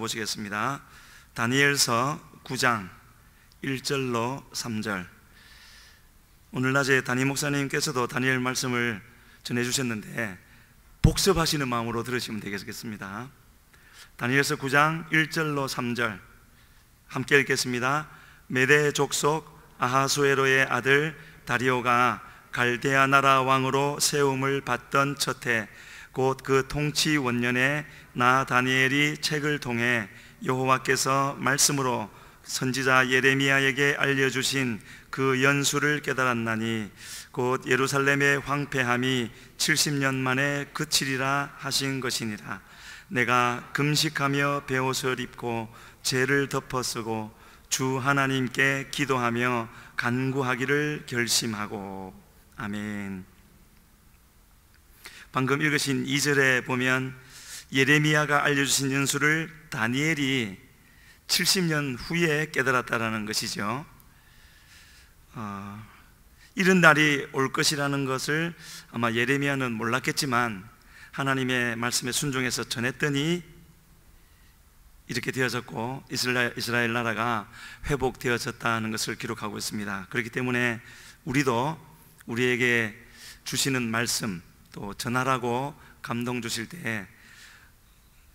보시겠습니다. 다니엘서 9장 1절로 3절. 오늘 낮에 담임 목사님께서도 다니엘 말씀을 전해주셨는데 복습하시는 마음으로 들으시면 되겠습니다. 다니엘서 9장 1절로 3절 함께 읽겠습니다. 메대 족속 아하수에로의 아들 다리오가 갈대아 나라 왕으로 세움을 받던 첫해 곧 그 통치 원년에 나 다니엘이 책을 통해 여호와께서 말씀으로 선지자 예레미야에게 알려주신 그 연수를 깨달았나니 곧 예루살렘의 황폐함이 70년 만에 그치리라 하신 것이니라. 내가 금식하며 베옷을 입고 죄를 덮어 쓰고 주 하나님께 기도하며 간구하기를 결심하고. 아멘. 방금 읽으신 2절에 보면 예레미야가 알려주신 연수를 다니엘이 70년 후에 깨달았다라는 것이죠. 이런 날이 올 것이라는 것을 아마 예레미야는 몰랐겠지만 하나님의 말씀에 순종해서 전했더니 이렇게 되어졌고 이스라엘 나라가 회복되어졌다는 것을 기록하고 있습니다. 그렇기 때문에 우리도 우리에게 주시는 말씀 또 전하라고 감동 주실 때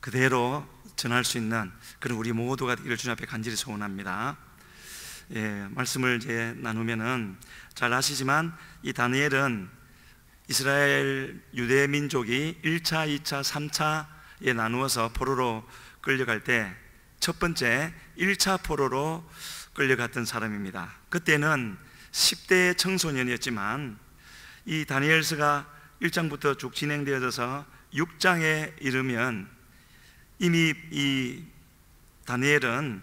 그대로 전할 수 있는 그런 우리 모두가 되기를 주님 앞에 간절히 소원합니다. 말씀을 이제 나누면은 잘 아시지만 이 다니엘은 이스라엘 유대 민족이 1차, 2차, 3차에 나누어서 포로로 끌려갈 때 첫 번째 1차 포로로 끌려갔던 사람입니다. 그때는 10대 청소년이었지만 이 다니엘서가 1장부터 쭉 진행되어져서 6장에 이르면 이미 이 다니엘은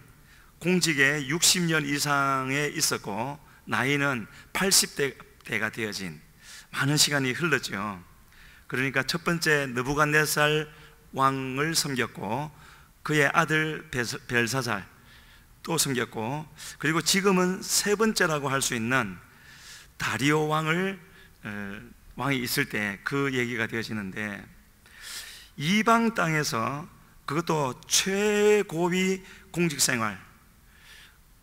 공직에 60년 이상에 있었고 나이는 80대가 되어진 많은 시간이 흘렀죠. 그러니까 첫 번째 느부갓네살 왕을 섬겼고 그의 아들 벨사살 또 섬겼고 그리고 지금은 세 번째라고 할 수 있는 다리오 왕이 있을 때 그 얘기가 되어지는데 이방 땅에서 그것도 최고위 공직생활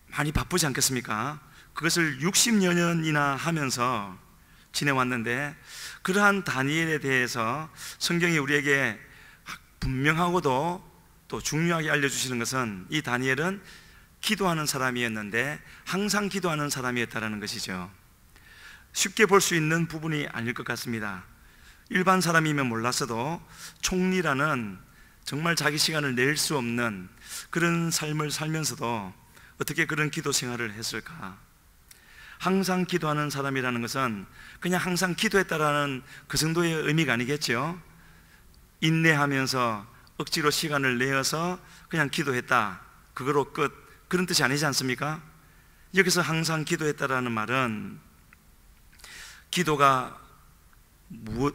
많이 바쁘지 않겠습니까? 그것을 60여 년이나 하면서 지내왔는데 그러한 다니엘에 대해서 성경이 우리에게 분명하고도 또 중요하게 알려주시는 것은 이 다니엘은 기도하는 사람이었는데 항상 기도하는 사람이었다는 것이죠. 쉽게 볼 수 있는 부분이 아닐 것 같습니다. 일반 사람이면 몰랐어도 총리라는 정말 자기 시간을 낼 수 없는 그런 삶을 살면서도 어떻게 그런 기도 생활을 했을까? 항상 기도하는 사람이라는 것은 그냥 항상 기도했다라는 그 정도의 의미가 아니겠죠. 인내하면서 억지로 시간을 내어서 그냥 기도했다, 그거로 끝, 그런 뜻이 아니지 않습니까? 여기서 항상 기도했다라는 말은 기도가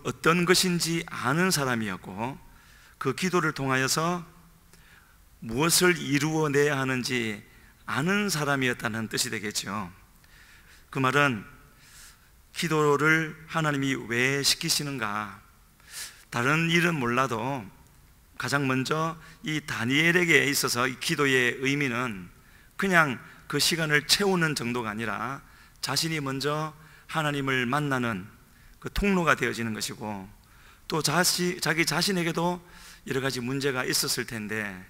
어떤 것인지 아는 사람이었고 그 기도를 통하여서 무엇을 이루어내야 하는지 아는 사람이었다는 뜻이 되겠죠. 그 말은 기도를 하나님이 왜 시키시는가, 다른 일은 몰라도 가장 먼저 이 다니엘에게 있어서 이 기도의 의미는 그냥 그 시간을 채우는 정도가 아니라 자신이 먼저 하나님을 만나는 그 통로가 되어지는 것이고 또 자기 자신에게도 여러 가지 문제가 있었을 텐데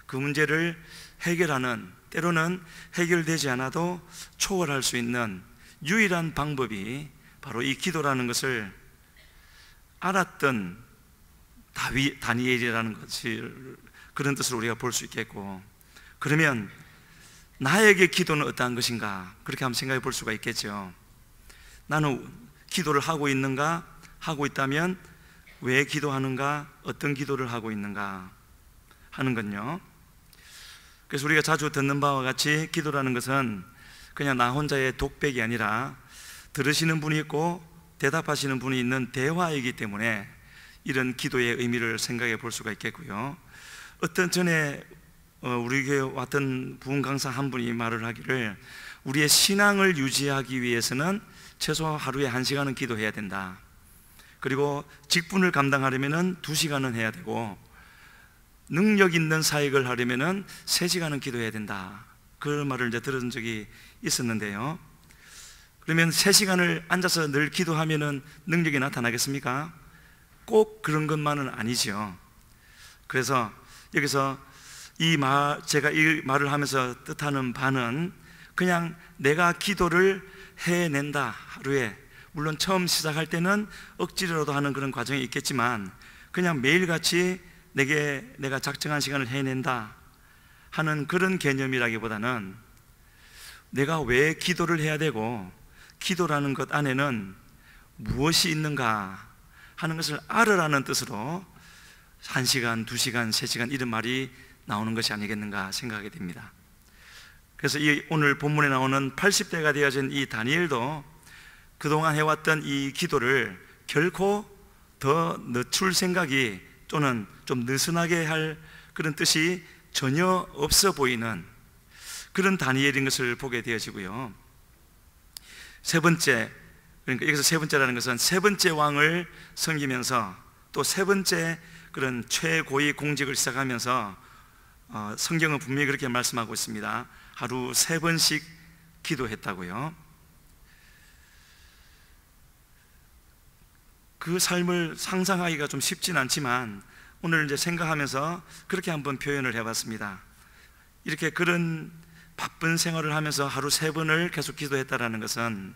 그 문제를 해결하는, 때로는 해결되지 않아도 초월할 수 있는 유일한 방법이 바로 이 기도라는 것을 알았던 다니엘이라는 것을 그런 뜻으로 우리가 볼 수 있겠고, 그러면 나에게 기도는 어떠한 것인가 그렇게 한번 생각해 볼 수가 있겠죠. 나는 기도를 하고 있는가, 하고 있다면 왜 기도하는가, 어떤 기도를 하고 있는가 하는 건요. 그래서 우리가 자주 듣는 바와 같이 기도라는 것은 그냥 나 혼자의 독백이 아니라 들으시는 분이 있고 대답하시는 분이 있는 대화이기 때문에 이런 기도의 의미를 생각해 볼 수가 있겠고요. 어떤 전에 우리 교회 왔던 부흥 강사 한 분이 말을 하기를 우리의 신앙을 유지하기 위해서는 최소 하루에 1시간은 기도해야 된다. 그리고 직분을 감당하려면 2시간은 해야 되고 능력 있는 사역을 하려면은 3시간은 기도해야 된다, 그런 말을 이제 들은 적이 있었는데요. 그러면 3시간을 앉아서 늘 기도하면은 능력이 나타나겠습니까? 꼭 그런 것만은 아니죠. 그래서 여기서 제가 이 말을 하면서 뜻하는 바는 그냥 내가 기도를 해낸다, 하루에. 물론 처음 시작할 때는 억지로라도 하는 그런 과정이 있겠지만 그냥 매일같이 내가 작정한 시간을 해낸다 하는 그런 개념이라기보다는 내가 왜 기도를 해야 되고 기도라는 것 안에는 무엇이 있는가 하는 것을 알으라는 뜻으로 1시간, 2시간, 3시간 이런 말이 나오는 것이 아니겠는가 생각하게 됩니다. 그래서 오늘 본문에 나오는 80대가 되어진 이 다니엘도 그동안 해왔던 이 기도를 결코 더 늦출 생각이 또는 좀 느슨하게 할 그런 뜻이 전혀 없어 보이는 그런 다니엘인 것을 보게 되어지고요. 세 번째, 그러니까 여기서 세 번째라는 것은 세 번째 왕을 섬기면서 또 세 번째 그런 최고의 공직을 시작하면서 성경은 분명히 그렇게 말씀하고 있습니다. 하루 3번씩 기도했다고요. 그 삶을 상상하기가 좀 쉽진 않지만 오늘 이제 생각하면서 그렇게 한번 표현을 해봤습니다. 이렇게 그런 바쁜 생활을 하면서 하루 3번을 계속 기도했다라는 것은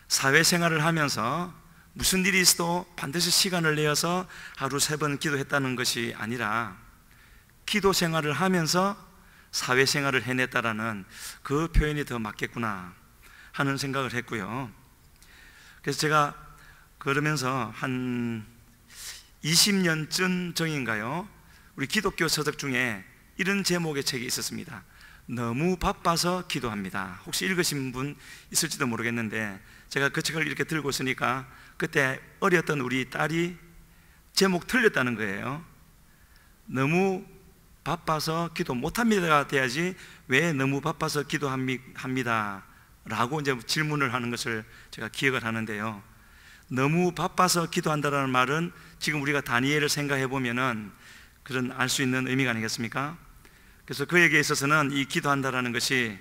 사회생활을 하면서 무슨 일이 있어도 반드시 시간을 내어서 하루 3번 기도했다는 것이 아니라 기도 생활을 하면서 사회생활을 해냈다라는 그 표현이 더 맞겠구나 하는 생각을 했고요. 그래서 제가 그러면서 한 20년쯤 전인가요, 우리 기독교 서적 중에 이런 제목의 책이 있었습니다. 너무 바빠서 기도합니다. 혹시 읽으신 분 있을지도 모르겠는데 제가 그 책을 이렇게 들고 있으니까 그때 어렸던 우리 딸이 제목 틀렸다는 거예요. 너무 바빠서 기도 못합니다가 돼야지 왜 너무 바빠서 기도합니다 라고 이제 질문을 하는 것을 제가 기억을 하는데요. 너무 바빠서 기도한다라는 말은 지금 우리가 다니엘을 생각해 보면은 그런 알 수 있는 의미가 아니겠습니까? 그래서 그에게 있어서는 이 기도한다라는 것이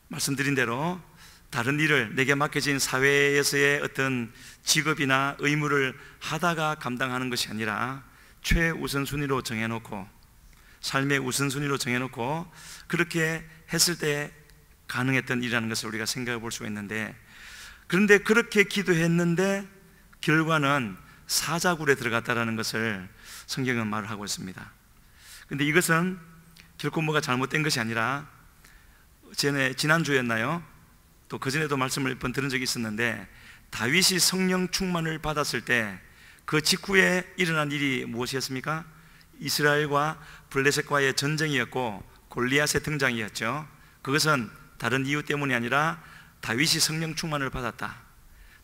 말씀드린 대로 다른 일을 내게 맡겨진 사회에서의 어떤 직업이나 의무를 하다가 감당하는 것이 아니라 최우선순위로 정해놓고 삶의 우선순위로 정해놓고 그렇게 했을 때 가능했던 일이라는 것을 우리가 생각해 볼 수가 있는데, 그런데 그렇게 기도했는데 결과는 사자굴에 들어갔다라는 것을 성경은 말을 하고 있습니다. 그런데 이것은 결코 뭐가 잘못된 것이 아니라 지난주였나요? 또 그전에도 말씀을 몇 번 들은 적이 있었는데 다윗이 성령 충만을 받았을 때 그 직후에 일어난 일이 무엇이었습니까? 이스라엘과 블레셋과의 전쟁이었고 골리앗의 등장이었죠. 그것은 다른 이유 때문이 아니라 다윗이 성령 충만을 받았다,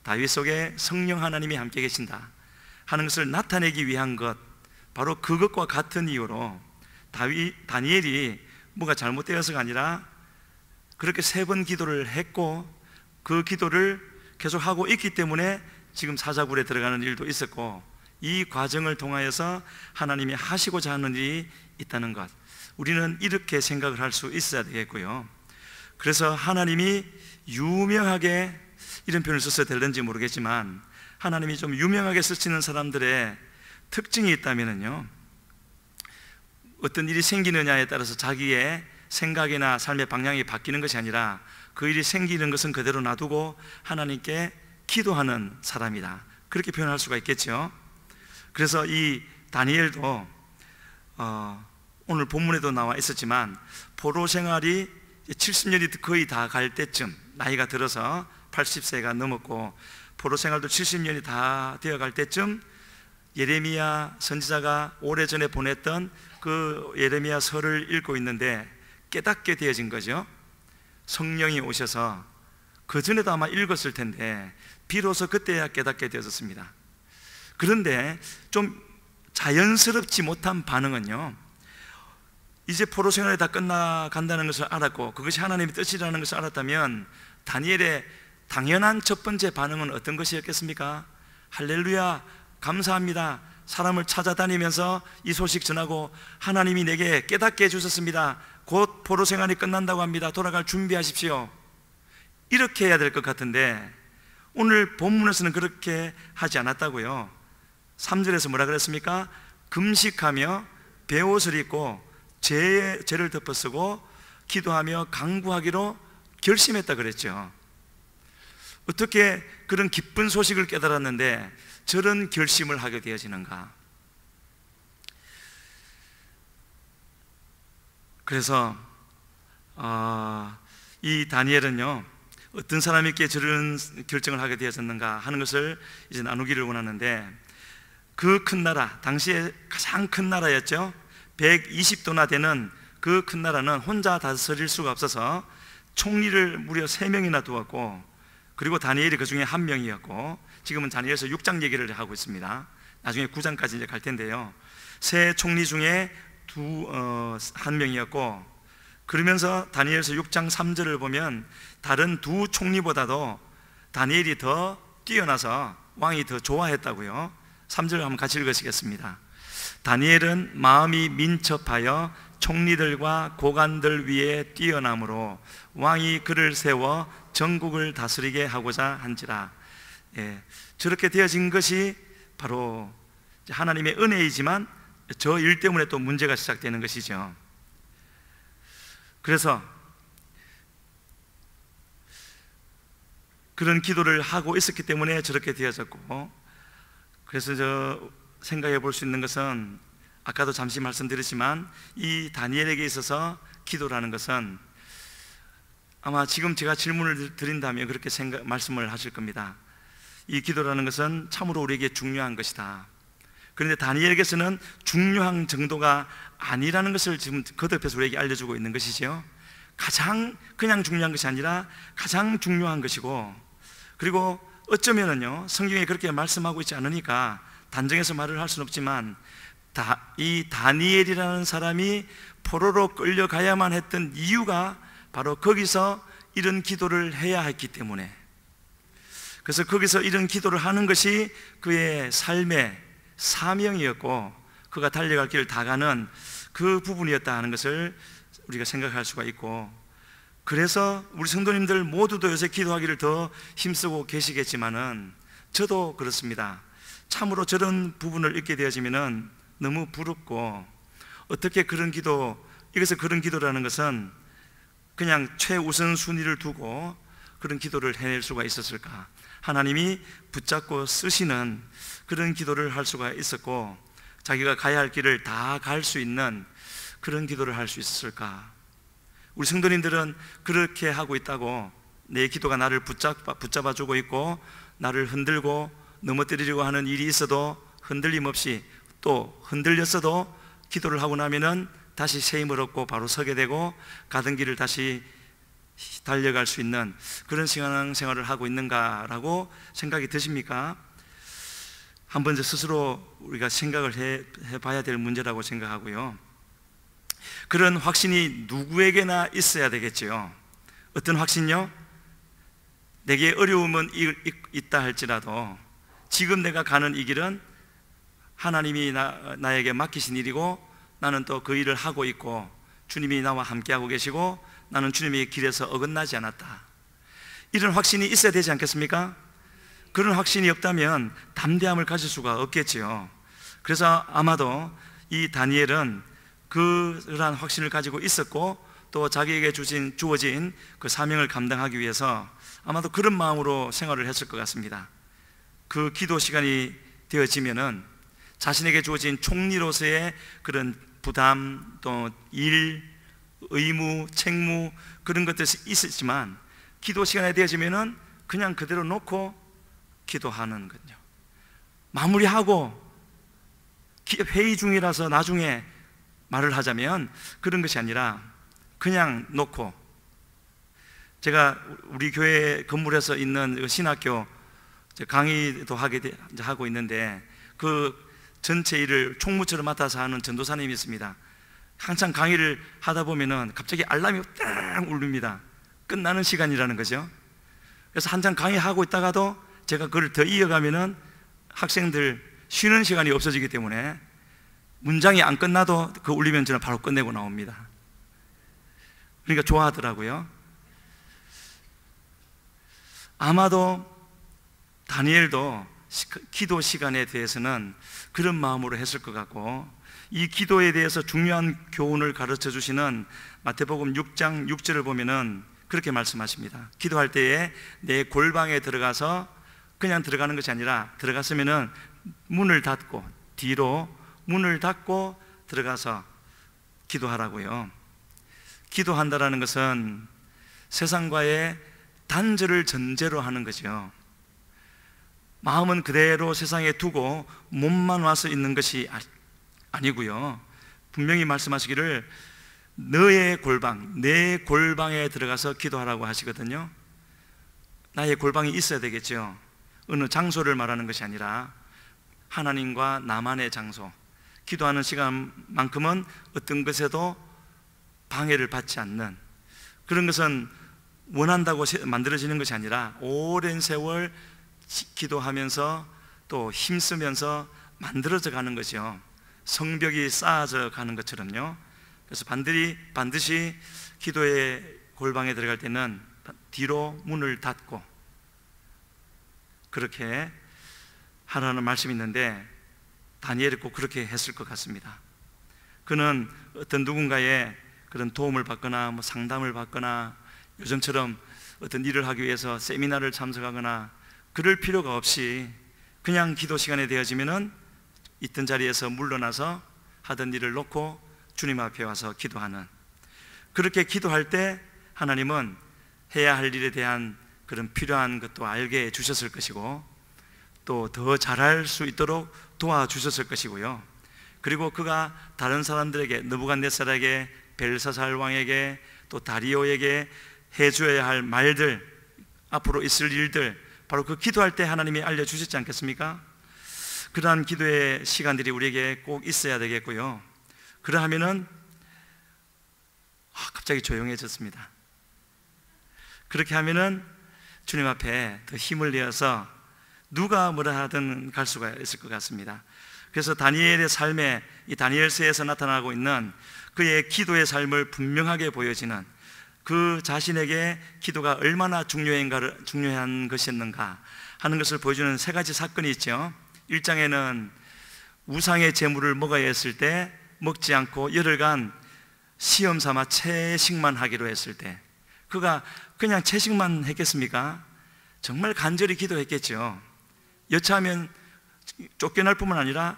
다윗 속에 성령 하나님이 함께 계신다 하는 것을 나타내기 위한 것, 바로 그것과 같은 이유로 다니엘이 뭐가 잘못되어서가 아니라 그렇게 3번 기도를 했고 그 기도를 계속 하고 있기 때문에 지금 사자굴에 들어가는 일도 있었고 이 과정을 통하여서 하나님이 하시고자 하는 일이 있다는 것, 우리는 이렇게 생각을 할 수 있어야 되겠고요. 그래서 하나님이 유명하게, 이런 표현을 썼어야 될는지 모르겠지만 하나님이 좀 유명하게 쓰시는 사람들의 특징이 있다면요, 어떤 일이 생기느냐에 따라서 자기의 생각이나 삶의 방향이 바뀌는 것이 아니라 그 일이 생기는 것은 그대로 놔두고 하나님께 기도하는 사람이다, 그렇게 표현할 수가 있겠죠. 그래서 이 다니엘도 오늘 본문에도 나와 있었지만 포로 생활이 70년이 거의 다 갈 때쯤, 나이가 들어서 80세가 넘었고 포로 생활도 70년이 다 되어갈 때쯤 예레미야 선지자가 오래전에 보냈던 그 예레미야 서를 읽고 있는데 깨닫게 되어진 거죠. 성령이 오셔서, 그 전에도 아마 읽었을 텐데 비로소 그때야 깨닫게 되었습니다. 그런데 좀 자연스럽지 못한 반응은요, 이제 포로 생활이 다 끝나간다는 것을 알았고 그것이 하나님의 뜻이라는 것을 알았다면 다니엘의 당연한 첫 번째 반응은 어떤 것이었겠습니까? 할렐루야, 감사합니다, 사람을 찾아다니면서 이 소식 전하고 하나님이 내게 깨닫게 해주셨습니다. 곧 포로 생활이 끝난다고 합니다. 돌아갈 준비하십시오. 이렇게 해야 될 것 같은데 오늘 본문에서는 그렇게 하지 않았다고요. 3절에서 뭐라 그랬습니까? 금식하며 베옷을 입고 죄를 덮어쓰고 기도하며 간구하기로 결심했다 그랬죠. 어떻게 그런 기쁜 소식을 깨달았는데 저런 결심을 하게 되어지는가? 그래서 이 다니엘은요, 어떤 사람에게 저런 결정을 하게 되어졌는가 하는 것을 이제 나누기를 원하는데, 그 큰 나라, 당시에 가장 큰 나라였죠. 120도나 되는 그 큰 나라는 혼자 다스릴 수가 없어서 총리를 무려 3명이나 두었고, 그리고 다니엘이 그 중에 한 명이었고, 지금은 다니엘서 6장 얘기를 하고 있습니다. 나중에 9장까지 이제 갈 텐데요. 세 총리 중에 한 명이었고, 그러면서 다니엘서 6장 3절을 보면 다른 두 총리보다도 다니엘이 더 뛰어나서 왕이 더 좋아했다고요. 3절 한번 같이 읽으시겠습니다. 다니엘은 마음이 민첩하여 총리들과 고관들 위에 뛰어남으로 왕이 그를 세워 전국을 다스리게 하고자 한지라. 저렇게 되어진 것이 바로 하나님의 은혜이지만 저 일 때문에 또 문제가 시작되는 것이죠. 그래서 그런 기도를 하고 있었기 때문에 저렇게 되어졌고, 그래서 저 생각해 볼 수 있는 것은 아까도 잠시 말씀드렸지만 이 다니엘에게 있어서 기도라는 것은 아마 지금 제가 질문을 드린다면 그렇게 말씀을 하실 겁니다. 이 기도라는 것은 참으로 우리에게 중요한 것이다. 그런데 다니엘에게서는 중요한 정도가 아니라는 것을 지금 거듭해서 우리에게 알려주고 있는 것이죠. 가장 그냥 중요한 것이 아니라 가장 중요한 것이고, 그리고 어쩌면은요, 성경에 그렇게 말씀하고 있지 않으니까 단정해서 말을 할 수는 없지만 이 다니엘이라는 사람이 포로로 끌려가야만 했던 이유가 바로 거기서 이런 기도를 해야 했기 때문에, 그래서 거기서 이런 기도를 하는 것이 그의 삶의 사명이었고 그가 달려갈 길을 다 가는 그 부분이었다 하는 것을 우리가 생각할 수가 있고, 그래서 우리 성도님들 모두도 요새 기도하기를 더 힘쓰고 계시겠지만은 저도 그렇습니다. 참으로 저런 부분을 읽게 되어지면은 너무 부럽고, 어떻게 그런 기도, 이것을 그런 기도라는 것은 그냥 최우선 순위를 두고 그런 기도를 해낼 수가 있었을까? 하나님이 붙잡고 쓰시는 그런 기도를 할 수가 있었고, 자기가 가야 할 길을 다 갈 수 있는 그런 기도를 할 수 있었을까? 우리 성도님들은 그렇게 하고 있다고, 내 기도가 나를 붙잡아주고 있고 나를 흔들고 넘어뜨리려고 하는 일이 있어도 흔들림 없이, 또 흔들렸어도 기도를 하고 나면은 다시 새 힘을 얻고 바로 서게 되고 가던 길을 다시 달려갈 수 있는 그런 신앙생활을 하고 있는가라고 생각이 드십니까? 한번 스스로 우리가 생각을 해봐야 될 문제라고 생각하고요. 그런 확신이 누구에게나 있어야 되겠지요. 어떤 확신요? 내게 어려움은 있다 할지라도 지금 내가 가는 이 길은 하나님이 나에게 맡기신 일이고 나는 또 그 일을 하고 있고 주님이 나와 함께하고 계시고 나는 주님의 길에서 어긋나지 않았다. 이런 확신이 있어야 되지 않겠습니까? 그런 확신이 없다면 담대함을 가질 수가 없겠지요. 그래서 아마도 이 다니엘은 그러한 확신을 가지고 있었고 또 자기에게 주어진 그 사명을 감당하기 위해서 아마도 그런 마음으로 생활을 했을 것 같습니다. 그 기도 시간이 되어지면은 자신에게 주어진 총리로서의 그런 부담, 또 일, 의무, 책무 그런 것들이 있었지만 기도 시간에 되어지면은 그냥 그대로 놓고 기도하는 거죠. 마무리하고 회의 중이라서 나중에 말을 하자면 그런 것이 아니라 그냥 놓고, 제가 우리 교회 건물에서 있는 신학교 강의도 하고 있는데 그 전체 일을 총무처럼 맡아서 하는 전도사님이 있습니다. 한참 강의를 하다 보면은 갑자기 알람이 딱 울립니다. 끝나는 시간이라는 거죠. 그래서 한참 강의하고 있다가도 제가 그걸 더 이어가면은 학생들 쉬는 시간이 없어지기 때문에 문장이 안 끝나도 그 울리면 저는 바로 끝내고 나옵니다. 그러니까 좋아하더라고요. 아마도 다니엘도 기도 시간에 대해서는 그런 마음으로 했을 것 같고, 이 기도에 대해서 중요한 교훈을 가르쳐 주시는 마태복음 6장 6절을 보면은 그렇게 말씀하십니다. 기도할 때에 내 골방에 들어가서 그냥 들어가는 것이 아니라, 들어갔으면은 문을 닫고, 뒤로 문을 닫고 들어가서 기도하라고요. 기도한다라는 것은 세상과의 단절을 전제로 하는 거죠. 마음은 그대로 세상에 두고 몸만 와서 있는 것이 아니고요. 분명히 말씀하시기를 너의 골방, 내 골방에 들어가서 기도하라고 하시거든요. 나의 골방이 있어야 되겠죠. 어느 장소를 말하는 것이 아니라 하나님과 나만의 장소, 기도하는 시간만큼은 어떤 것에도 방해를 받지 않는, 그런 것은 원한다고 만들어지는 것이 아니라 오랜 세월 기도하면서 또 힘쓰면서 만들어져 가는 거죠. 성벽이 쌓아져 가는 것처럼요. 그래서 반드시 기도의 골방에 들어갈 때는 뒤로 문을 닫고 그렇게 하라는 말씀이 있는데, 다니엘이 꼭 그렇게 했을 것 같습니다. 그는 어떤 누군가의 그런 도움을 받거나 상담을 받거나 요즘처럼 어떤 일을 하기 위해서 세미나를 참석하거나 그럴 필요가 없이 그냥 기도 시간에 되어지면은 있던 자리에서 물러나서 하던 일을 놓고 주님 앞에 와서 기도하는, 그렇게 기도할 때 하나님은 해야 할 일에 대한 그런 필요한 것도 알게 해 주셨을 것이고, 또 더 잘할 수 있도록 도와주셨을 것이고요. 그리고 그가 다른 사람들에게, 느부갓네살에게, 벨사살 왕에게, 또 다리오에게 해줘야 할 말들, 앞으로 있을 일들, 바로 그 기도할 때 하나님이 알려주셨지 않겠습니까? 그러한 기도의 시간들이 우리에게 꼭 있어야 되겠고요. 그러하면은 갑자기 조용해졌습니다. 그렇게 하면은 주님 앞에 더 힘을 내어서 누가 뭐라 하든 갈 수가 있을 것 같습니다. 그래서 다니엘의 삶에, 이 다니엘서에서 나타나고 있는 그의 기도의 삶을 분명하게 보여지는, 그 자신에게 기도가 얼마나 중요한 것이었는가 하는 것을 보여주는 세 가지 사건이 있죠. 1장에는 우상의 제물을 먹어야 했을 때 먹지 않고 열흘간 시험 삼아 채식만 하기로 했을 때, 그가 그냥 채식만 했겠습니까? 정말 간절히 기도했겠죠. 여차하면 쫓겨날 뿐만 아니라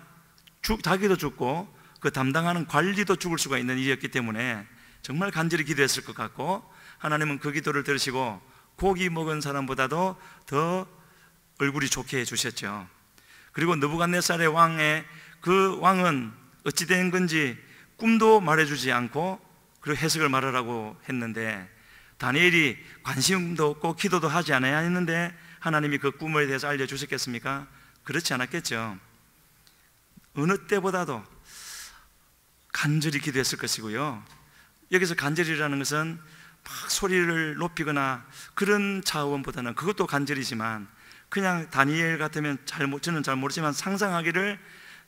자기도 죽고 그 담당하는 관리도 죽을 수가 있는 일이었기 때문에 정말 간절히 기도했을 것 같고, 하나님은 그 기도를 들으시고 고기 먹은 사람보다도 더 얼굴이 좋게 해주셨죠. 그리고 느부갓네살의 왕의 그 왕은 어찌 된 건지 꿈도 말해주지 않고 그리고 해석을 말하라고 했는데, 다니엘이 관심도 없고 기도도 하지 않아야 했는데 하나님이 그 꿈에 대해서 알려주셨겠습니까? 그렇지 않았겠죠. 어느 때보다도 간절히 기도했을 것이고요. 여기서 간절이라는 것은 막 소리를 높이거나 그런 차원보다는, 그것도 간절이지만 그냥 다니엘 같으면 저는 잘 모르지만 상상하기를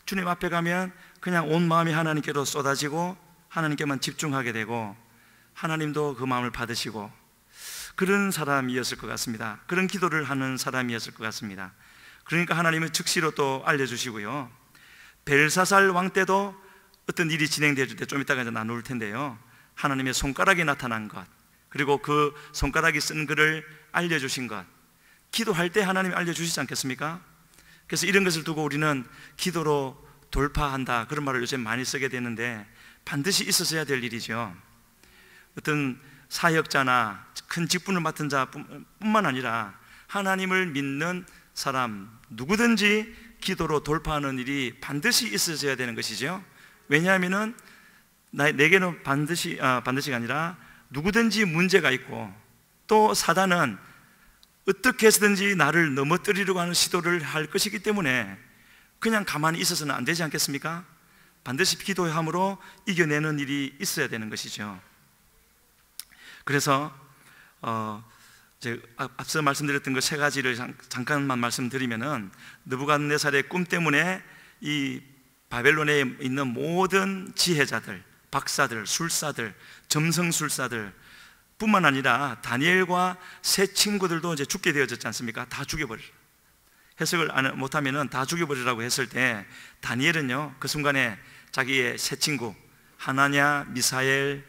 주님 앞에 가면 그냥 온 마음이 하나님께로 쏟아지고 하나님께만 집중하게 되고 하나님도 그 마음을 받으시고 그런 사람이었을 것 같습니다. 그런 기도를 하는 사람이었을 것 같습니다. 그러니까 하나님은 즉시로 또 알려주시고요. 벨사살 왕 때도 어떤 일이 진행될 때 좀 이따가 이제 나눌 텐데요, 하나님의 손가락이 나타난 것, 그리고 그 손가락이 쓴 글을 알려주신 것, 기도할 때 하나님이 알려주시지 않겠습니까? 그래서 이런 것을 두고 우리는 기도로 돌파한다, 그런 말을 요새 많이 쓰게 되는데 반드시 있어서야 될 일이죠. 어떤 사역자나 큰 직분을 맡은 자뿐만 아니라 하나님을 믿는 사람 누구든지 기도로 돌파하는 일이 반드시 있어져야 되는 것이죠. 왜냐하면은 내게는 반드시가 아니라 누구든지 문제가 있고, 또 사단은 어떻게 해서든지 나를 넘어뜨리려고 하는 시도를 할 것이기 때문에 그냥 가만히 있어서는 안 되지 않겠습니까? 반드시 기도함으로 이겨내는 일이 있어야 되는 것이죠. 그래서 앞서 말씀드렸던 그 세 가지를 잠깐만 말씀드리면은, 느부갓네살의 꿈 때문에 이 바벨론에 있는 모든 지혜자들, 박사들, 술사들, 점성술사들 뿐만 아니라 다니엘과 세 친구들도 이제 죽게 되어졌지 않습니까? 다 죽여버리라. 해석을 못하면 다 죽여버리라고 했을 때 다니엘은요, 그 순간에 자기의 세 친구 하나냐, 미사엘,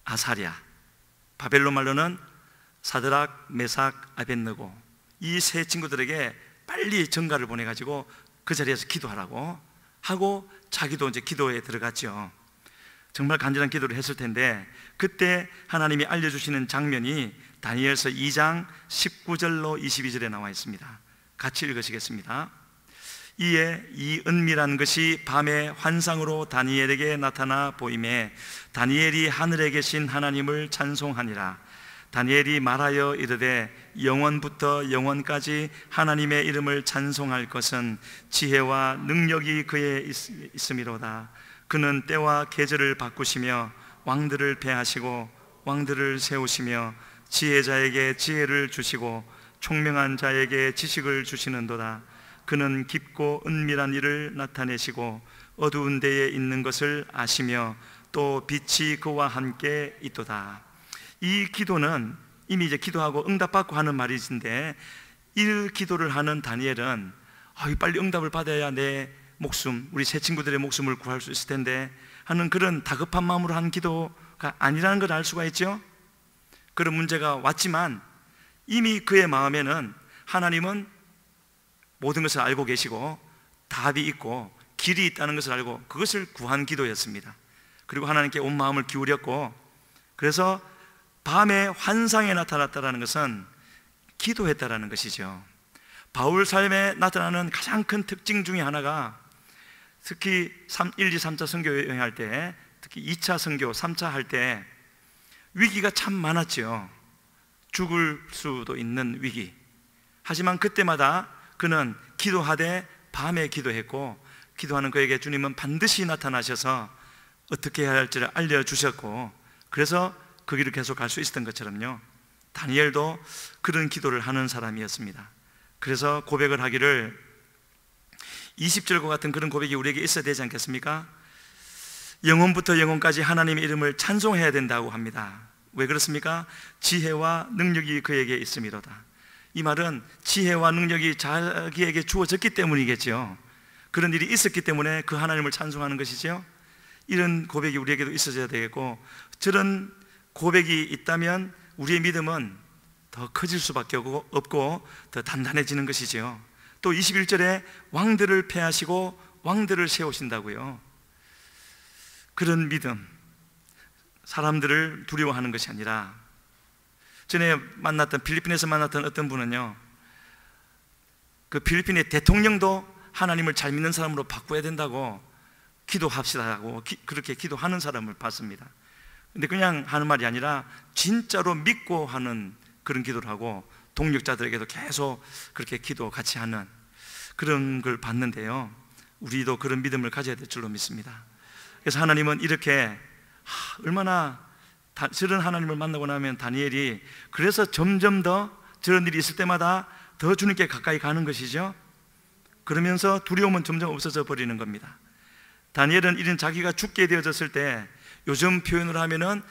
아사랴, 바벨론 말로는 사드락, 메삭, 아벳느고, 이 세 친구들에게 빨리 전가를 보내가지고 그 자리에서 기도하라고 하고 자기도 이제 기도에 들어갔죠. 정말 간절한 기도를 했을 텐데 그때 하나님이 알려주시는 장면이 다니엘서 2장 19절로 22절에 나와 있습니다. 같이 읽으시겠습니다. 이에 이 은밀한 것이 밤의 환상으로 다니엘에게 나타나 보임에 다니엘이 하늘에 계신 하나님을 찬송하니라. 다니엘이 말하여 이르되 영원부터 영원까지 하나님의 이름을 찬송할 것은 지혜와 능력이 그에 있음이로다. 그는 때와 계절을 바꾸시며 왕들을 패하시고 왕들을 세우시며 지혜자에게 지혜를 주시고 총명한 자에게 지식을 주시는도다. 그는 깊고 은밀한 일을 나타내시고 어두운 데에 있는 것을 아시며 또 빛이 그와 함께 있도다. 이 기도는 이미 이제 기도하고 응답받고 하는 말이신데, 이 기도를 하는 다니엘은 빨리 응답을 받아야 내 목숨, 우리 세 친구들의 목숨을 구할 수 있을 텐데 하는 그런 다급한 마음으로 한 기도가 아니라는 걸 알 수가 있죠. 그런 문제가 왔지만 이미 그의 마음에는 하나님은 모든 것을 알고 계시고 답이 있고 길이 있다는 것을 알고 그것을 구한 기도였습니다. 그리고 하나님께 온 마음을 기울였고, 그래서 밤에 환상에 나타났다는 것은 기도했다라는 것이죠. 바울 삶에 나타나는 가장 큰 특징 중에 하나가, 특히 1, 2, 3차 선교 여행할 때, 특히 2차 선교, 3차 할 때 위기가 참 많았죠. 죽을 수도 있는 위기. 하지만 그때마다 그는 기도하되 밤에 기도했고, 기도하는 그에게 주님은 반드시 나타나셔서 어떻게 해야 할지를 알려주셨고, 그래서 그 길을 계속 갈 수 있었던 것처럼요, 다니엘도 그런 기도를 하는 사람이었습니다. 그래서 고백을 하기를, 20절과 같은 그런 고백이 우리에게 있어야 되지 않겠습니까? 영원부터 영원까지 하나님의 이름을 찬송해야 된다고 합니다. 왜 그렇습니까? 지혜와 능력이 그에게 있음이로다. 이 말은 지혜와 능력이 자기에게 주어졌기 때문이겠죠. 그런 일이 있었기 때문에 그 하나님을 찬송하는 것이죠. 이런 고백이 우리에게도 있어야 되겠고, 저런 고백이 있다면 우리의 믿음은 더 커질 수밖에 없고 더 단단해지는 것이죠. 또 21절에 왕들을 패하시고 왕들을 세우신다고요. 그런 믿음, 사람들을 두려워하는 것이 아니라, 전에 필리핀에서 만났던 어떤 분은요, 그 필리핀의 대통령도 하나님을 잘 믿는 사람으로 바꿔야 된다고 기도합시다고 그렇게 기도하는 사람을 봤습니다. 근데 그냥 하는 말이 아니라 진짜로 믿고 하는 그런 기도를 하고, 동력자들에게도 계속 그렇게 기도 같이 하는 그런 걸 봤는데요, 우리도 그런 믿음을 가져야 될 줄로 믿습니다. 그래서 하나님은 이렇게 얼마나 저런 하나님을 만나고 나면 다니엘이 그래서 점점 더 저런 일이 있을 때마다 더 주님께 가까이 가는 것이죠. 그러면서 두려움은 점점 없어져 버리는 겁니다. 다니엘은 이런 자기가 죽게 되어졌을 때, 요즘 표현으로 하면은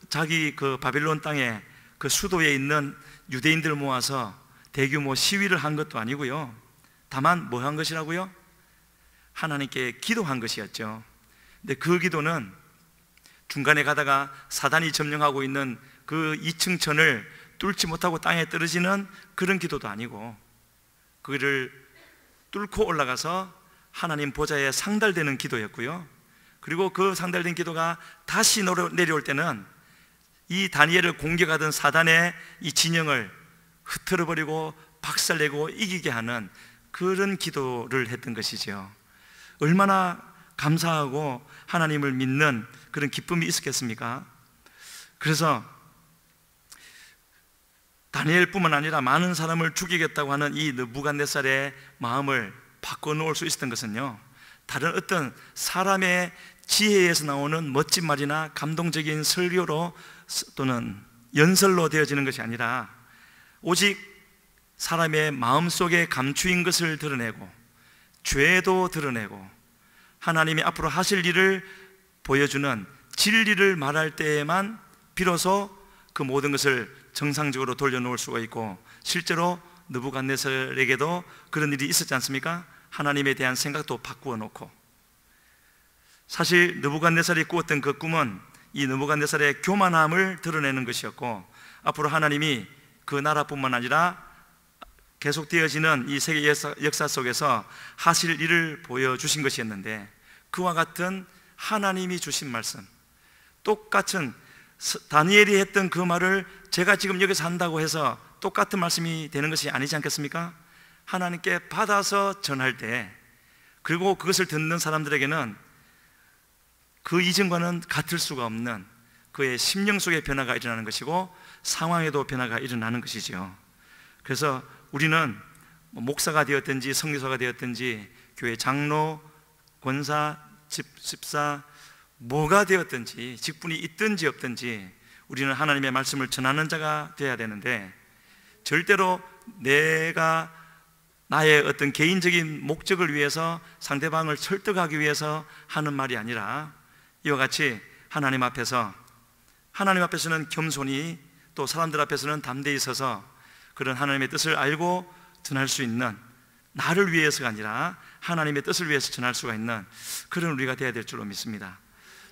자기 바벨론 땅에 그 수도에 있는 유대인들 모아서 대규모 시위를 한 것도 아니고요, 다만 뭐 한 것이라고요? 하나님께 기도한 것이었죠. 근데 그 기도는 중간에 가다가 사단이 점령하고 있는 그 2층 천을 뚫지 못하고 땅에 떨어지는 그런 기도도 아니고, 그를 뚫고 올라가서 하나님 보좌에 상달되는 기도였고요. 그리고 그 상달된 기도가 다시 내려올 때는 이 다니엘을 공격하던 사단의 이 진영을 흐트러버리고 박살내고 이기게 하는 그런 기도를 했던 것이죠. 얼마나 감사하고 하나님을 믿는 그런 기쁨이 있었겠습니까? 그래서 다니엘뿐만 아니라 많은 사람을 죽이겠다고 하는 이 느부갓네살의 마음을 바꿔놓을 수 있었던 것은요, 다른 어떤 사람의 지혜에서 나오는 멋진 말이나 감동적인 설교로 또는 연설로 되어지는 것이 아니라, 오직 사람의 마음속에 감추인 것을 드러내고 죄도 드러내고 하나님이 앞으로 하실 일을 보여주는 진리를 말할 때에만 비로소 그 모든 것을 정상적으로 돌려놓을 수가 있고, 실제로 느부갓네살에게도 그런 일이 있었지 않습니까? 하나님에 대한 생각도 바꾸어 놓고. 사실 느부갓네살이 꾸었던 그 꿈은 이 느부갓네살의 교만함을 드러내는 것이었고, 앞으로 하나님이 그 나라뿐만 아니라 계속되어지는 이 세계 역사 속에서 하실 일을 보여주신 것이었는데, 그와 같은 하나님이 주신 말씀, 똑같은 다니엘이 했던 그 말을 제가 지금 여기서 한다고 해서 똑같은 말씀이 되는 것이 아니지 않겠습니까? 하나님께 받아서 전할 때, 그리고 그것을 듣는 사람들에게는 그 이전과는 같을 수가 없는 그의 심령 속의 변화가 일어나는 것이고, 상황에도 변화가 일어나는 것이죠. 그래서 우리는 목사가 되었든지 선교사가 되었든지 교회 장로, 권사, 집사 뭐가 되었든지, 직분이 있든지 없든지 우리는 하나님의 말씀을 전하는 자가 되어야 되는데, 절대로 내가 나의 어떤 개인적인 목적을 위해서 상대방을 설득하기 위해서 하는 말이 아니라, 이와 같이 하나님 앞에서는 겸손히, 또 사람들 앞에서는 담대히 서서 그런 하나님의 뜻을 알고 전할 수 있는, 나를 위해서가 아니라 하나님의 뜻을 위해서 전할 수가 있는 그런 우리가 되어야 될 줄로 믿습니다.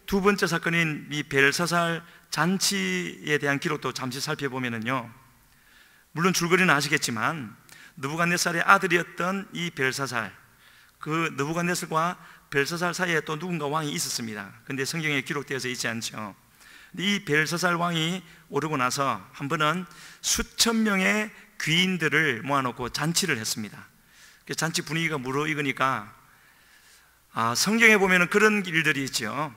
두 번째 사건인 이 벨사살 잔치에 대한 기록도 잠시 살펴보면요, 물론 줄거리는 아시겠지만 느부갓네살의 아들이었던 이 벨사살, 그 느부갓네살과 벨사살 사이에 또 누군가 왕이 있었습니다. 근데 성경에 기록되어서 있지 않죠. 이 벨사살 왕이 오르고 나서 한 번은 수천 명의 귀인들을 모아놓고 잔치를 했습니다. 잔치 분위기가 무르익으니까, 성경에 보면 그런 일들이 있죠.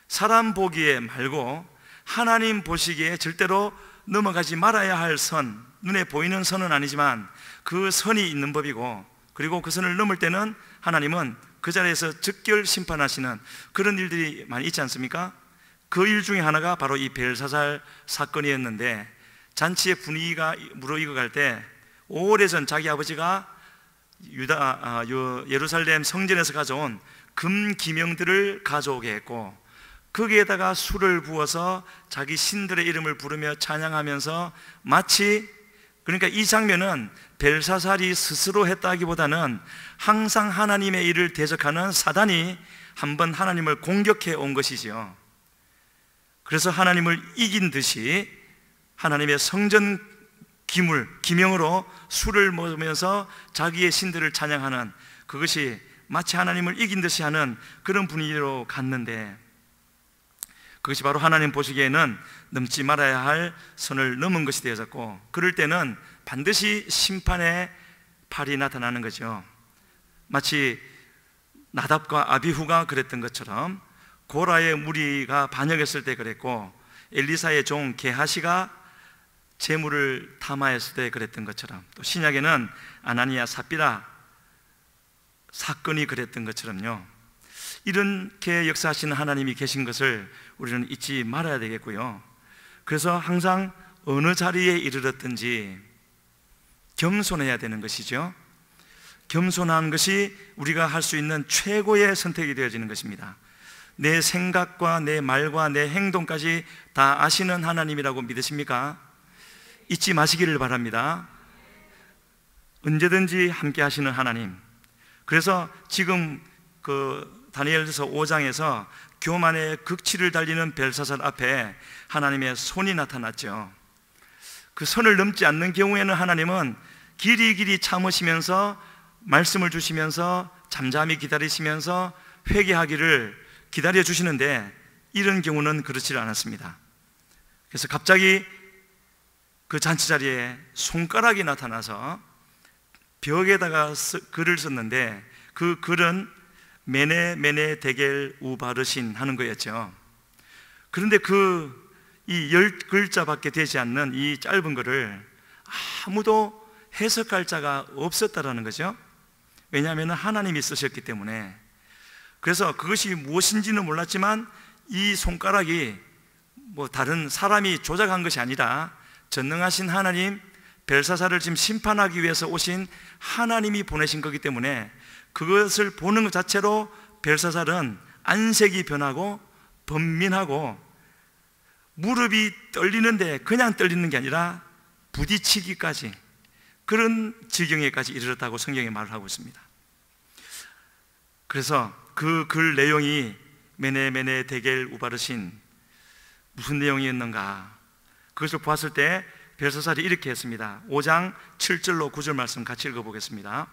사람 보기에 말고 하나님 보시기에 절대로 넘어가지 말아야 할 선, 눈에 보이는 선은 아니지만 그 선이 있는 법이고, 그리고 그 선을 넘을 때는 하나님은 그 자리에서 즉결 심판하시는 그런 일들이 많이 있지 않습니까? 그 일 중에 하나가 바로 이 벨사살 사건이었는데, 잔치의 분위기가 무르익어갈 때 오래전 자기 아버지가 예루살렘 성전에서 가져온 금기명들을 가져오게 했고, 거기에다가 술을 부어서 자기 신들의 이름을 부르며 찬양하면서, 마치, 그러니까 이 장면은 벨사살이 스스로 했다기보다는 항상 하나님의 일을 대적하는 사단이 한번 하나님을 공격해 온 것이지요. 그래서 하나님을 이긴 듯이 하나님의 성전 기명으로 술을 먹으면서 자기의 신들을 찬양하는, 그것이 마치 하나님을 이긴 듯이 하는 그런 분위기로 갔는데, 그것이 바로 하나님 보시기에는 넘지 말아야 할 선을 넘은 것이 되어졌고, 그럴 때는 반드시 심판의 팔이 나타나는 거죠. 마치 나답과 아비후가 그랬던 것처럼, 고라의 무리가 반역했을 때 그랬고, 엘리사의 종 게하시가 재물을 탐하였을 때 그랬던 것처럼, 또 신약에는 아나니아 삽비라 사건이 그랬던 것처럼요, 이렇게 역사하시는 하나님이 계신 것을 우리는 잊지 말아야 되겠고요. 그래서 항상 어느 자리에 이르렀든지 겸손해야 되는 것이죠. 겸손한 것이 우리가 할 수 있는 최고의 선택이 되어지는 것입니다. 내 생각과 내 말과 내 행동까지 다 아시는 하나님이라고 믿으십니까? 잊지 마시기를 바랍니다. 언제든지 함께 하시는 하나님. 그래서 지금 그 다니엘서 5장에서 교만의 극치를 달리는 벨사살 앞에 하나님의 손이 나타났죠. 그 선을 넘지 않는 경우에는 하나님은 길이 참으시면서 말씀을 주시면서 잠잠히 기다리시면서 회개하기를 기다려 주시는데, 이런 경우는 그렇지 않았습니다. 그래서 갑자기 그 잔치 자리에 손가락이 나타나서 벽에다가 글을 썼는데, 그 글은 메네 데겔 우바르신 하는 거였죠. 그런데 이 10글자밖에 되지 않는 이 짧은 글을 아무도 해석할 자가 없었다라는 거죠. 왜냐하면 하나님이 쓰셨기 때문에. 그래서 그것이 무엇인지는 몰랐지만 이 손가락이 다른 사람이 조작한 것이 아니라 전능하신 하나님, 벨사살을 지금 심판하기 위해서 오신 하나님이 보내신 거기 때문에 그것을 보는 것 자체로 벨사살은 안색이 변하고 번민하고 무릎이 떨리는데 그냥 떨리는 게 아니라 부딪히기까지, 그런 지경에까지 이르렀다고 성경에 말을 하고 있습니다. 그래서 그 글 내용이 메네 데겔 우바르신 무슨 내용이었는가, 그것을 보았을 때 벨사살이 이렇게 했습니다. 5장 7절로 9절 말씀 같이 읽어보겠습니다.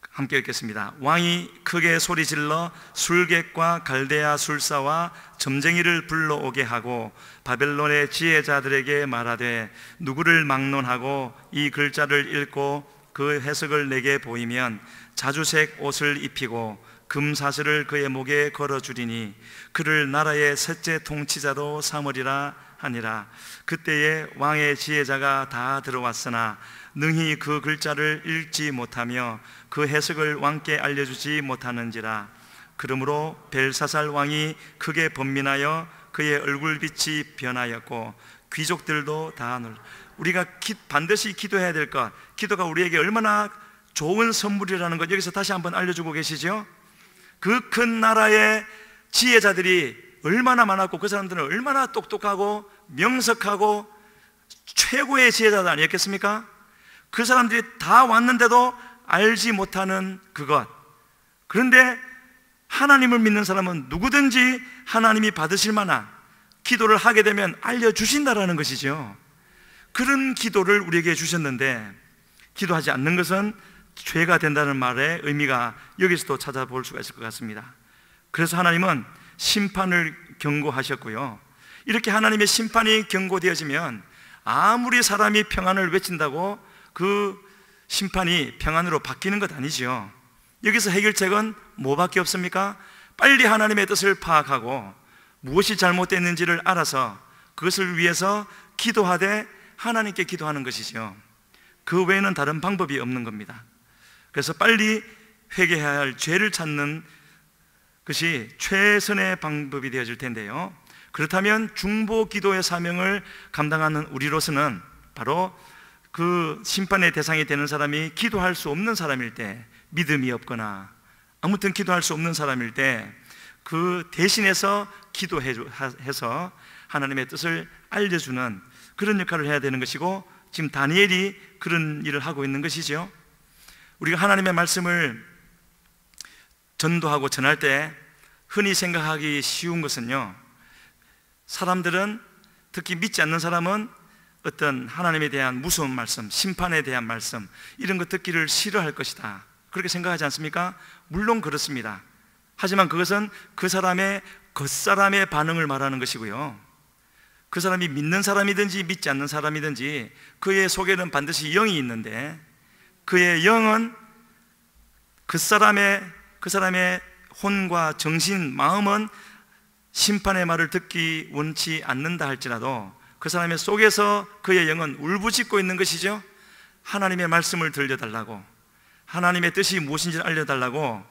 함께 읽겠습니다. 왕이 크게 소리질러 술객과 갈대아 술사와 점쟁이를 불러오게 하고 바벨론의 지혜자들에게 말하되 누구를 막론하고 이 글자를 읽고 그 해석을 내게 보이면 자주색 옷을 입히고 금사슬을 그의 목에 걸어주리니 그를 나라의 셋째 통치자로 삼으리라 하니라. 그때에 왕의 지혜자가 다 들어왔으나 능히 그 글자를 읽지 못하며 그 해석을 왕께 알려주지 못하는지라. 그러므로 벨사살 왕이 크게 번민하여 그의 얼굴빛이 변하였고 귀족들도 다 우리가 반드시 기도해야 될 것, 기도가 우리에게 얼마나 좋은 선물이라는 것 여기서 다시 한번 알려주고 계시죠. 그 큰 나라의 지혜자들이 얼마나 많았고 그 사람들은 얼마나 똑똑하고 명석하고 최고의 지혜자들 아니었겠습니까? 그 사람들이 다 왔는데도 알지 못하는 그것. 그런데 하나님을 믿는 사람은 누구든지 하나님이 받으실 만한 기도를 하게 되면 알려주신다라는 것이죠. 그런 기도를 우리에게 주셨는데 기도하지 않는 것은 죄가 된다는 말의 의미가 여기서도 찾아볼 수가 있을 것 같습니다. 그래서 하나님은 심판을 경고하셨고요, 이렇게 하나님의 심판이 경고되어지면 아무리 사람이 평안을 외친다고 그 심판이 평안으로 바뀌는 것 아니죠. 여기서 해결책은 뭐밖에 없습니까? 빨리 하나님의 뜻을 파악하고 무엇이 잘못됐는지를 알아서 그것을 위해서 기도하되 하나님께 기도하는 것이죠. 그 외에는 다른 방법이 없는 겁니다. 그래서 빨리 회개해야 할 죄를 찾는 것이 최선의 방법이 되어질 텐데요, 그렇다면 중보 기도의 사명을 감당하는 우리로서는 바로 그 심판의 대상이 되는 사람이 기도할 수 없는 사람일 때, 믿음이 없거나 아무튼 기도할 수 없는 사람일 때 그 대신해서 기도해서 하나님의 뜻을 알려주는 그런 역할을 해야 되는 것이고, 지금 다니엘이 그런 일을 하고 있는 것이죠. 우리가 하나님의 말씀을 전도하고 전할 때 흔히 생각하기 쉬운 것은요, 사람들은, 특히 믿지 않는 사람은 어떤 하나님에 대한 무서운 말씀, 심판에 대한 말씀, 이런 것 듣기를 싫어할 것이다, 그렇게 생각하지 않습니까? 물론 그렇습니다. 하지만 그것은 그 사람의 겉사람의 반응을 말하는 것이고요, 그 사람이 믿는 사람이든지 믿지 않는 사람이든지 그의 속에는 반드시 영이 있는데 그의 영은 그 사람의 혼과 정신, 마음은 심판의 말을 듣기 원치 않는다 할지라도 그 사람의 속에서 그의 영은 울부짖고 있는 것이죠. 하나님의 말씀을 들려달라고, 하나님의 뜻이 무엇인지를 알려달라고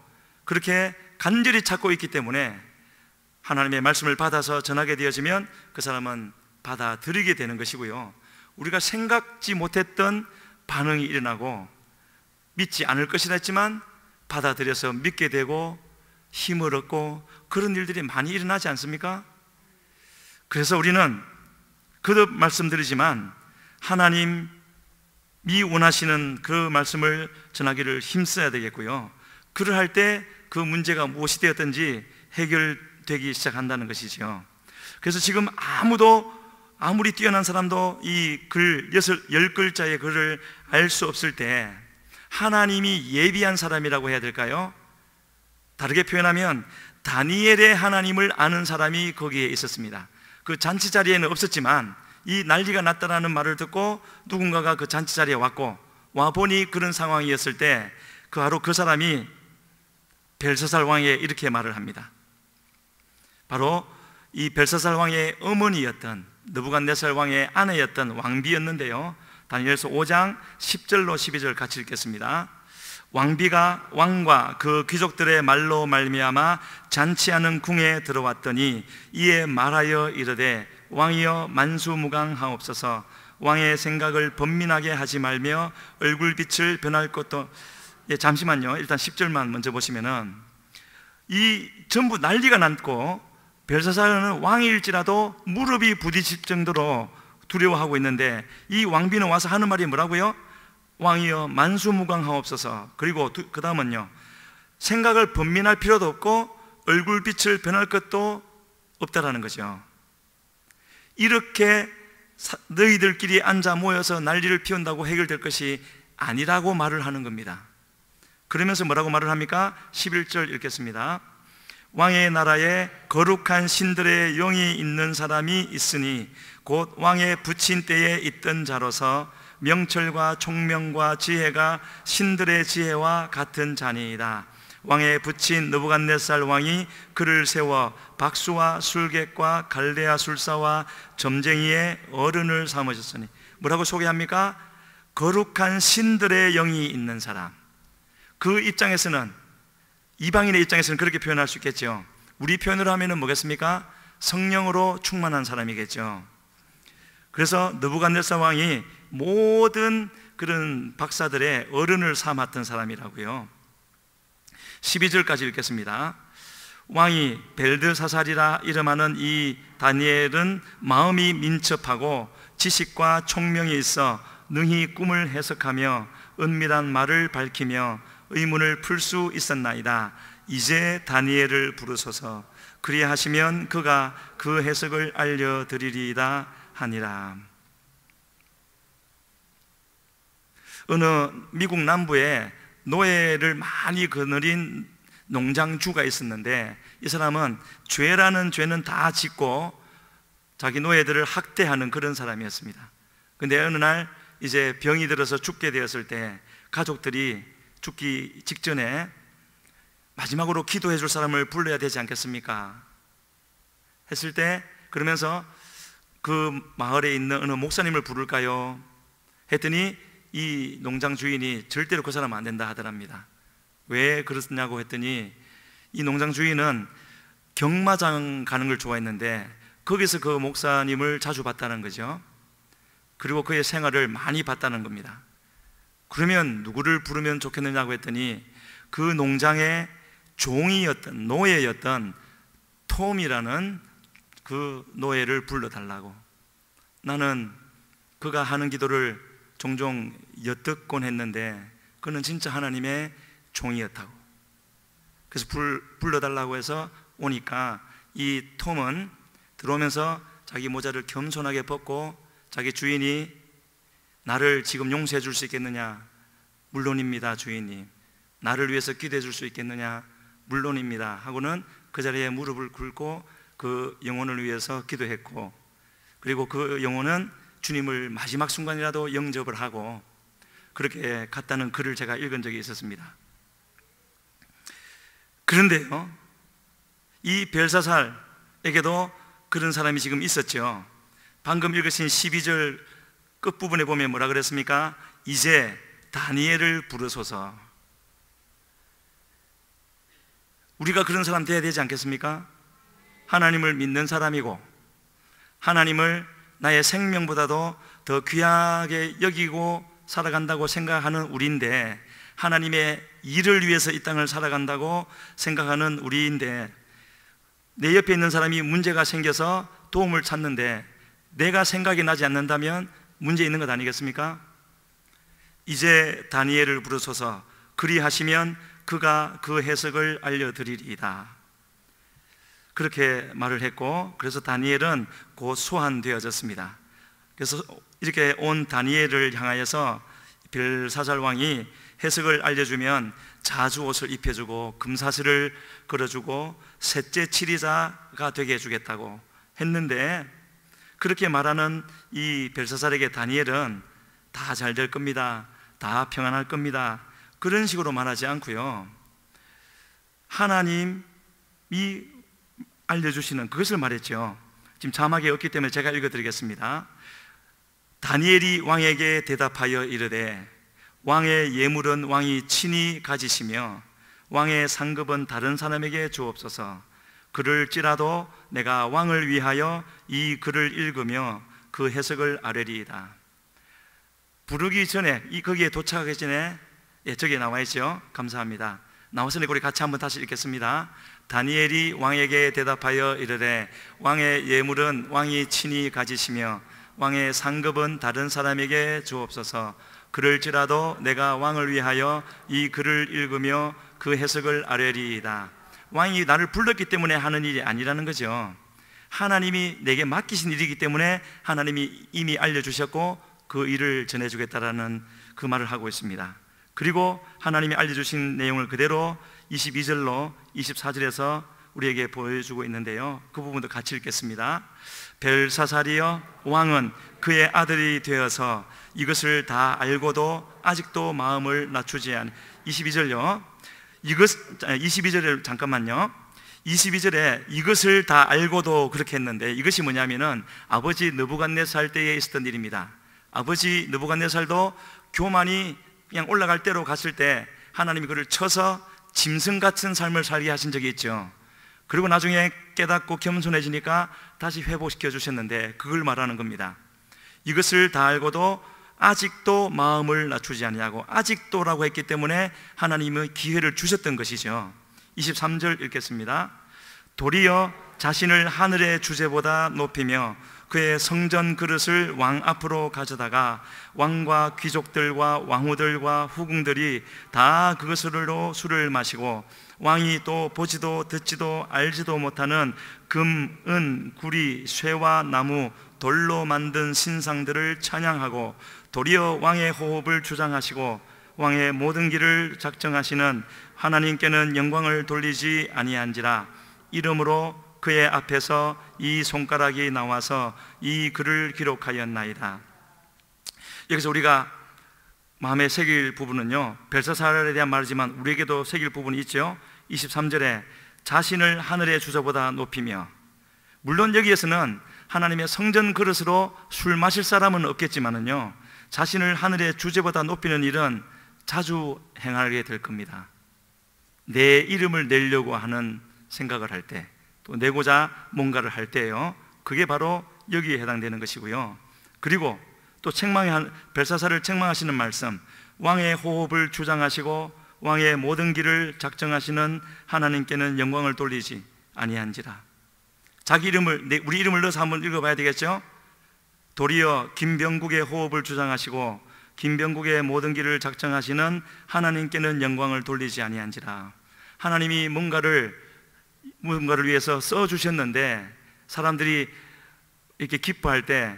그렇게 간절히 찾고 있기 때문에 하나님의 말씀을 받아서 전하게 되어지면 그 사람은 받아들이게 되는 것이고요, 우리가 생각지 못했던 반응이 일어나고 믿지 않을 것이라 했지만 받아들여서 믿게 되고 힘을 얻고 그런 일들이 많이 일어나지 않습니까? 그래서 우리는 거듭 말씀드리지만 하나님이 원하시는 그 말씀을 전하기를 힘써야 되겠고요, 그를 할 때 그 문제가 무엇이 되었든지 해결되기 시작한다는 것이죠. 그래서 지금 아무리 뛰어난 사람도 이 글 10글자의 글을 알 수 없을 때 하나님이 예비한 사람이라고 해야 될까요? 다르게 표현하면 다니엘의 하나님을 아는 사람이 거기에 있었습니다. 그 잔치 자리에는 없었지만 이 난리가 났다라는 말을 듣고 누군가가 그 잔치 자리에 왔고 와보니 그런 상황이었을 때 바로 그 사람이 벨사살 왕에게 이렇게 말을 합니다. 바로 이 벨사살 왕의 어머니였던 느부갓네살 왕의 아내였던 왕비였는데요, 다니엘서 5장 10절로 12절 같이 읽겠습니다. 왕비가 왕과 그 귀족들의 말로 말미암아 잔치하는 궁에 들어왔더니 이에 말하여 이르되 왕이여 만수무강하옵소서, 왕의 생각을 번민하게 하지 말며 얼굴빛을 변할 것도. 잠시만요. 일단 10절만 먼저 보시면은 이 전부 난리가 났고 벨사살은 왕일지라도 무릎이 부딪힐 정도로 두려워하고 있는데 이 왕비는 와서 하는 말이 뭐라고요? 왕이여 만수무강하옵소서. 그리고 그 다음은요, 생각을 번민할 필요도 없고 얼굴빛을 변할 것도 없다라는 거죠. 이렇게 너희들끼리 앉아 모여서 난리를 피운다고 해결될 것이 아니라고 말을 하는 겁니다. 그러면서 뭐라고 말을 합니까? 11절 읽겠습니다. 왕의 나라에 거룩한 신들의 영이 있는 사람이 있으니 곧 왕의 부친 때에 있던 자로서 명철과 총명과 지혜가 신들의 지혜와 같은 자니이다. 왕의 부친 느부갓네살 왕이 그를 세워 박수와 술객과 갈대아 술사와 점쟁이의 어른을 삼으셨으니, 뭐라고 소개합니까? 거룩한 신들의 영이 있는 사람. 그 입장에서는, 이방인의 입장에서는 그렇게 표현할 수 있겠죠. 우리 표현으로 하면은 뭐겠습니까? 성령으로 충만한 사람이겠죠. 그래서 느부갓네살 왕이 모든 그런 박사들의 어른을 삼았던 사람이라고요. 12절까지 읽겠습니다. 왕이 벨드사살이라 이름하는 이 다니엘은 마음이 민첩하고 지식과 총명이 있어 능히 꿈을 해석하며 은밀한 말을 밝히며 의문을 풀 수 있었나이다. 이제 다니엘을 부르소서. 그리하시면 그가 그 해석을 알려드리리이다 하니라. 어느 미국 남부에 노예를 많이 거느린 농장주가 있었는데, 이 사람은 죄라는 죄는 다 짓고 자기 노예들을 학대하는 그런 사람이었습니다. 근데 어느 날 이제 병이 들어서 죽게 되었을 때 가족들이 죽기 직전에 마지막으로 기도해 줄 사람을 불러야 되지 않겠습니까? 했을 때, 그러면서 그 마을에 있는 어느 목사님을 부를까요? 했더니 이 농장 주인이 절대로 그 사람 안 된다 하더랍니다. 왜 그러냐고 했더니 이 농장 주인은 경마장 가는 걸 좋아했는데 거기서 그 목사님을 자주 봤다는 거죠. 그리고 그의 생활을 많이 봤다는 겁니다. 그러면 누구를 부르면 좋겠느냐고 했더니 그 농장의 종이었던, 노예였던 톰이라는 그 노예를 불러달라고. 나는 그가 하는 기도를 종종 엿듣곤 했는데 그는 진짜 하나님의 종이었다고. 그래서 불러달라고 해서 오니까 이 톰은 들어오면서 자기 모자를 겸손하게 벗고 자기 주인이 나를 지금 용서해 줄 수 있겠느냐? 물론입니다, 주인님. 나를 위해서 기도해 줄 수 있겠느냐? 물론입니다 하고는 그 자리에 무릎을 꿇고 그 영혼을 위해서 기도했고, 그리고 그 영혼은 주님을 마지막 순간이라도 영접을 하고 그렇게 갔다는 글을 제가 읽은 적이 있었습니다. 그런데요, 이 벨사살에게도 그런 사람이 지금 있었죠. 방금 읽으신 12절 끝부분에 보면 뭐라 그랬습니까? 이제 다니엘을 부르소서. 우리가 그런 사람 돼야 되지 않겠습니까? 하나님을 믿는 사람이고 하나님을 나의 생명보다도 더 귀하게 여기고 살아간다고 생각하는 우리인데, 하나님의 일을 위해서 이 땅을 살아간다고 생각하는 우리인데, 내 옆에 있는 사람이 문제가 생겨서 도움을 찾는데 내가 생각이 나지 않는다면 문제 있는 것 아니겠습니까? 이제 다니엘을 부르소서. 그리하시면 그가 그 해석을 알려드리리이다. 그렇게 말을 했고, 그래서 다니엘은 곧 소환되어졌습니다. 그래서 이렇게 온 다니엘을 향하여서 벨사살 왕이 해석을 알려주면 자주 옷을 입혀주고 금사슬을 걸어주고 셋째 치리자가 되게 해주겠다고 했는데, 그렇게 말하는 이 벨사살에게 다니엘은 다 잘 될 겁니다, 다 평안할 겁니다, 그런 식으로 말하지 않고요, 하나님이 알려주시는 그것을 말했죠. 지금 자막이 없기 때문에 제가 읽어드리겠습니다. 다니엘이 왕에게 대답하여 이르되, 왕의 예물은 왕이 친히 가지시며 왕의 상급은 다른 사람에게 주옵소서. 그럴지라도 내가 왕을 위하여 이 글을 읽으며 그 해석을 아뢰리이다. 부르기 전에 거기에 도착하기 전에 저기에 나와 있죠. 감사합니다. 나와서 우리 같이 한번 다시 읽겠습니다. 다니엘이 왕에게 대답하여 이르되 왕의 예물은 왕이 친히 가지시며 왕의 상급은 다른 사람에게 주옵소서. 그럴지라도 내가 왕을 위하여 이 글을 읽으며 그 해석을 아뢰리이다. 왕이 나를 불렀기 때문에 하는 일이 아니라는 거죠. 하나님이 내게 맡기신 일이기 때문에 하나님이 이미 알려주셨고 그 일을 전해주겠다라는 그 말을 하고 있습니다. 그리고 하나님이 알려주신 내용을 그대로 22절로 24절에서 우리에게 보여주고 있는데요, 그 부분도 같이 읽겠습니다. 벨사살이여, 왕은 그의 아들이 되어서 이것을 다 알고도 아직도 마음을 낮추지 않. 22절요. 22절에 잠깐만요. 22절에 이것을 다 알고도 그렇게 했는데, 이것이 뭐냐면은 아버지 느부갓네살 때에 있었던 일입니다. 아버지 느부갓네살도 교만이 그냥 올라갈 대로 갔을 때 하나님이 그를 쳐서 짐승 같은 삶을 살게 하신 적이 있죠. 그리고 나중에 깨닫고 겸손해지니까 다시 회복시켜 주셨는데, 그걸 말하는 겁니다. 이것을 다 알고도 아직도 마음을 낮추지 않냐고, 아직도라고 했기 때문에 하나님의 기회를 주셨던 것이죠. 23절 읽겠습니다. 도리어 자신을 하늘의 주제보다 높이며 그의 성전 그릇을 왕 앞으로 가져다가 왕과 귀족들과 왕후들과 후궁들이 다 그것으로 술을 마시고, 왕이 또 보지도 듣지도 알지도 못하는 금, 은, 구리, 쇠와 나무, 돌로 만든 신상들을 찬양하고, 도리어 왕의 호흡을 주장하시고 왕의 모든 길을 작정하시는 하나님께는 영광을 돌리지 아니한지라. 이름으로 그의 앞에서 이 손가락이 나와서 이 글을 기록하였나이다. 여기서 우리가 마음에 새길 부분은요, 벨사살에 대한 말이지만 우리에게도 새길 부분이 있죠. 23절에 자신을 하늘의 주저보다 높이며, 물론 여기에서는 하나님의 성전 그릇으로 술 마실 사람은 없겠지만은요, 자신을 하늘의 주제보다 높이는 일은 자주 행하게 될 겁니다. 내 이름을 내려고 하는 생각을 할 때, 또 내고자 뭔가를 할 때요, 그게 바로 여기에 해당되는 것이고요. 그리고 또 벨사살을 책망하시는 말씀, 왕의 호흡을 주장하시고 왕의 모든 길을 작정하시는 하나님께는 영광을 돌리지 아니한지라. 자기 이름을, 우리 이름을 넣어서 한번 읽어봐야 되겠죠? 도리어 김병국의 호흡을 주장하시고 김병국의 모든 길을 작정하시는 하나님께는 영광을 돌리지 아니한지라. 하나님이 뭔가를 위해서 써주셨는데, 사람들이 이렇게 기뻐할 때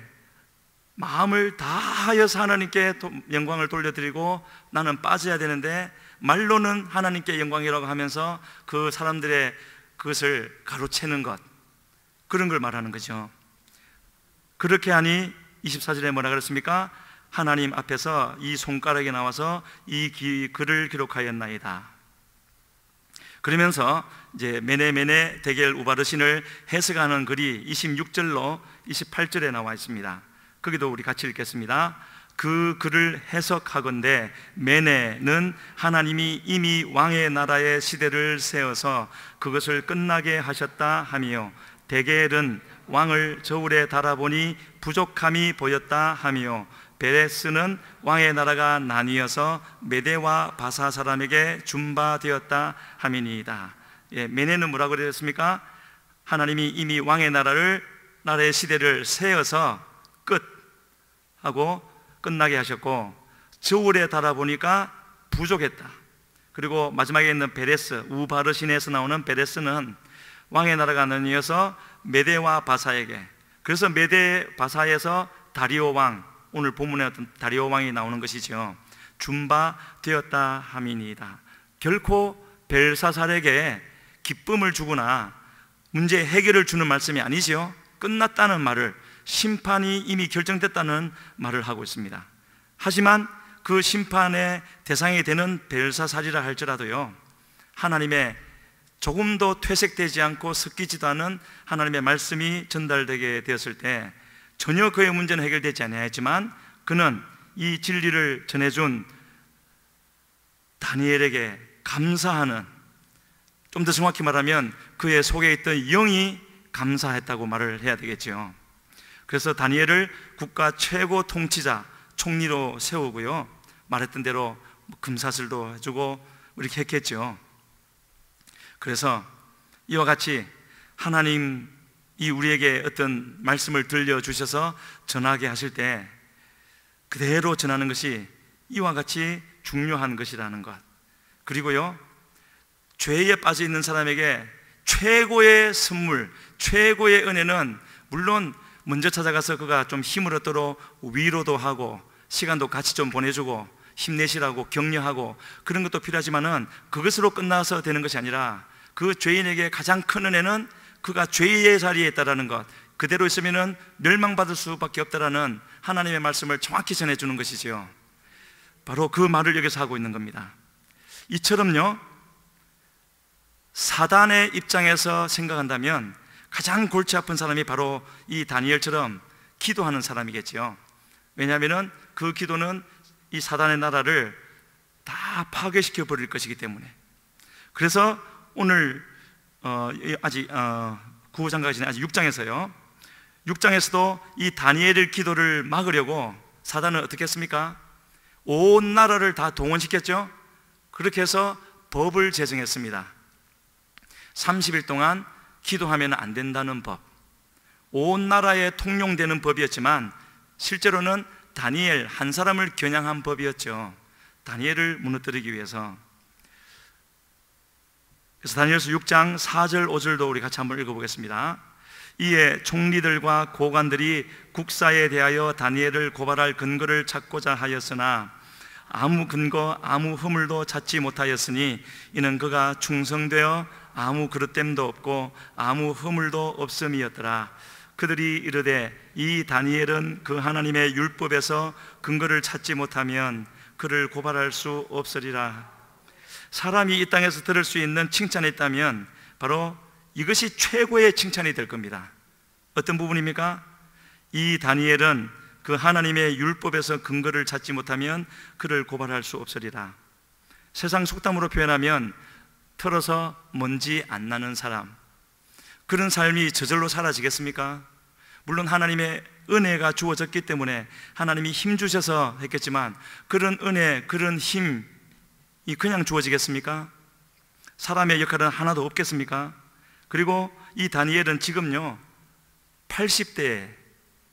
마음을 다하여서 하나님께 영광을 돌려드리고 나는 빠져야 되는데, 말로는 하나님께 영광이라고 하면서 그 사람들의 그것을 가로채는 것, 그런 걸 말하는 거죠. 그렇게 하니 24절에 뭐라 그랬습니까? 하나님 앞에서 이 손가락이 나와서 이 글을 기록하였나이다. 그러면서 이제 메네메네 데겔 우바르신을 해석하는 글이 26절로 28절에 나와 있습니다. 거기도 우리 같이 읽겠습니다. 그 글을 해석하건대 메네는 하나님이 이미 왕의 나라의 시대를 세워서 그것을 끝나게 하셨다 하며, 데겔은 왕을 저울에 달아보니 부족함이 보였다 하며, 베레스는 왕의 나라가 나뉘어서 메대와 바사 사람에게 준바되었다 함이니이다. 메네는 뭐라고 그랬습니까? 하나님이 이미 왕의 나라의 시대를 세워서 끝하고 끝나게 하셨고, 저울에 달아보니까 부족했다. 그리고 마지막에 있는 베레스, 우바르신에서 나오는 베레스는 왕의 나라가 나뉘어서 메대와 바사에게, 그래서 메대 바사에서 다리오 왕, 오늘 본문에 어떤 다리오 왕이 나오는 것이죠. 준바되었다 함이니이다. 결코 벨사살에게 기쁨을 주거나 문제 해결을 주는 말씀이 아니죠. 끝났다는 말을, 심판이 이미 결정됐다는 말을 하고 있습니다. 하지만 그 심판의 대상이 되는 벨사살이라 할지라도요, 하나님의 조금도 퇴색되지 않고 섞이지도 않은 하나님의 말씀이 전달되게 되었을 때 전혀 그의 문제는 해결되지 않았지만, 그는 이 진리를 전해준 다니엘에게 감사하는, 좀 더 정확히 말하면 그의 속에 있던 영이 감사했다고 말을 해야 되겠죠. 그래서 다니엘을 국가 최고 통치자, 총리로 세우고요, 말했던 대로 금사슬도 해주고 이렇게 했겠죠. 그래서 이와 같이 하나님이 우리에게 어떤 말씀을 들려주셔서 전하게 하실 때 그대로 전하는 것이 이와 같이 중요한 것이라는 것. 그리고요, 죄에 빠져 있는 사람에게 최고의 선물, 최고의 은혜는 물론 먼저 찾아가서 그가 좀 힘을 얻도록 위로도 하고 시간도 같이 좀 보내주고 힘내시라고 격려하고 그런 것도 필요하지만은 그것으로 끝나서 되는 것이 아니라 그 죄인에게 가장 큰 은혜는 그가 죄의 자리에 있다라는 것, 그대로 있으면은 멸망받을 수밖에 없다라는 하나님의 말씀을 정확히 전해주는 것이지요. 바로 그 말을 여기서 하고 있는 겁니다. 이처럼요, 사단의 입장에서 생각한다면 가장 골치 아픈 사람이 바로 이 다니엘처럼 기도하는 사람이겠지요. 왜냐하면 그 기도는 이 사단의 나라를 다 파괴시켜 버릴 것이기 때문에. 그래서 오늘 아직 9장 가기 전에 아직 6장에서요, 6장에서도 이 다니엘의 기도를 막으려고 사단은 어떻게 했습니까? 온 나라를 다 동원시켰죠. 그렇게 해서 법을 제정했습니다. 30일 동안 기도하면 안 된다는 법, 온 나라에 통용되는 법이었지만 실제로는 다니엘 한 사람을 겨냥한 법이었죠. 다니엘을 무너뜨리기 위해서. 그래서 다니엘서 6장 4절 5절도 우리 같이 한번 읽어보겠습니다. 이에 총리들과 고관들이 국사에 대하여 다니엘을 고발할 근거를 찾고자 하였으나 아무 근거 아무 허물도 찾지 못하였으니 이는 그가 충성되어 아무 그릇됨도 없고 아무 허물도 없음이었더라. 그들이 이르되 이 다니엘은 그 하나님의 율법에서 근거를 찾지 못하면 그를 고발할 수 없으리라. 사람이 이 땅에서 들을 수 있는 칭찬이 있다면 바로 이것이 최고의 칭찬이 될 겁니다. 어떤 부분입니까? 이 다니엘은 그 하나님의 율법에서 근거를 찾지 못하면 그를 고발할 수 없으리라. 세상 속담으로 표현하면 털어서 먼지 안 나는 사람, 그런 삶이 저절로 사라지겠습니까? 물론 하나님의 은혜가 주어졌기 때문에 하나님이 힘 주셔서 했겠지만 그런 은혜, 그런 힘이 그냥 주어지겠습니까? 사람의 역할은 하나도 없겠습니까? 그리고 이 다니엘은 지금요 80대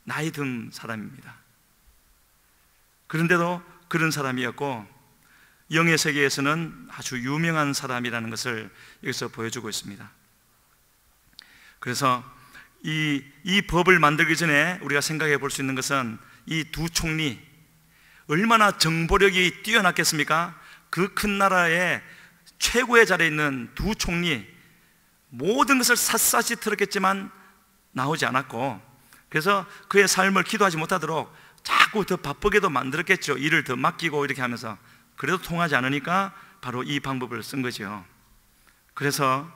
나이 든 사람입니다. 그런데도 그런 사람이었고 영의 세계에서는 아주 유명한 사람이라는 것을 여기서 보여주고 있습니다. 그래서 이 법을 만들기 전에 우리가 생각해 볼 수 있는 것은 이 두 총리 얼마나 정보력이 뛰어났겠습니까? 그 큰 나라의 최고의 자리에 있는 두 총리, 모든 것을 샅샅이 들었겠지만 나오지 않았고, 그래서 그의 삶을 기도하지 못하도록 자꾸 더 바쁘게도 만들었겠죠. 일을 더 맡기고 이렇게 하면서. 그래도 통하지 않으니까 바로 이 방법을 쓴 거죠. 그래서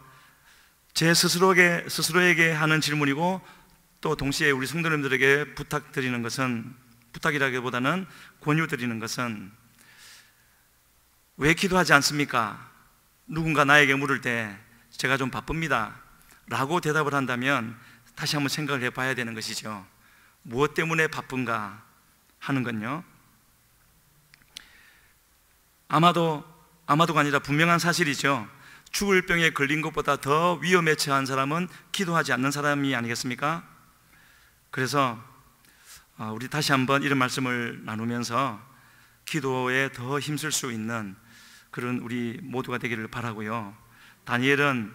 제 스스로에게 하는 질문이고 또 동시에 우리 성도님들에게 부탁드리는 것은, 부탁이라기보다는 권유드리는 것은, 왜 기도하지 않습니까? 누군가 나에게 물을 때 제가 좀 바쁩니다 라고 대답을 한다면 다시 한번 생각을 해봐야 되는 것이죠. 무엇 때문에 바쁜가 하는 건요, 아마도가 아니라 분명한 사실이죠. 죽을 병에 걸린 것보다 더 위험에 처한 사람은 기도하지 않는 사람이 아니겠습니까? 그래서 우리 다시 한번 이런 말씀을 나누면서 기도에 더 힘쓸 수 있는 그런 우리 모두가 되기를 바라고요. 다니엘은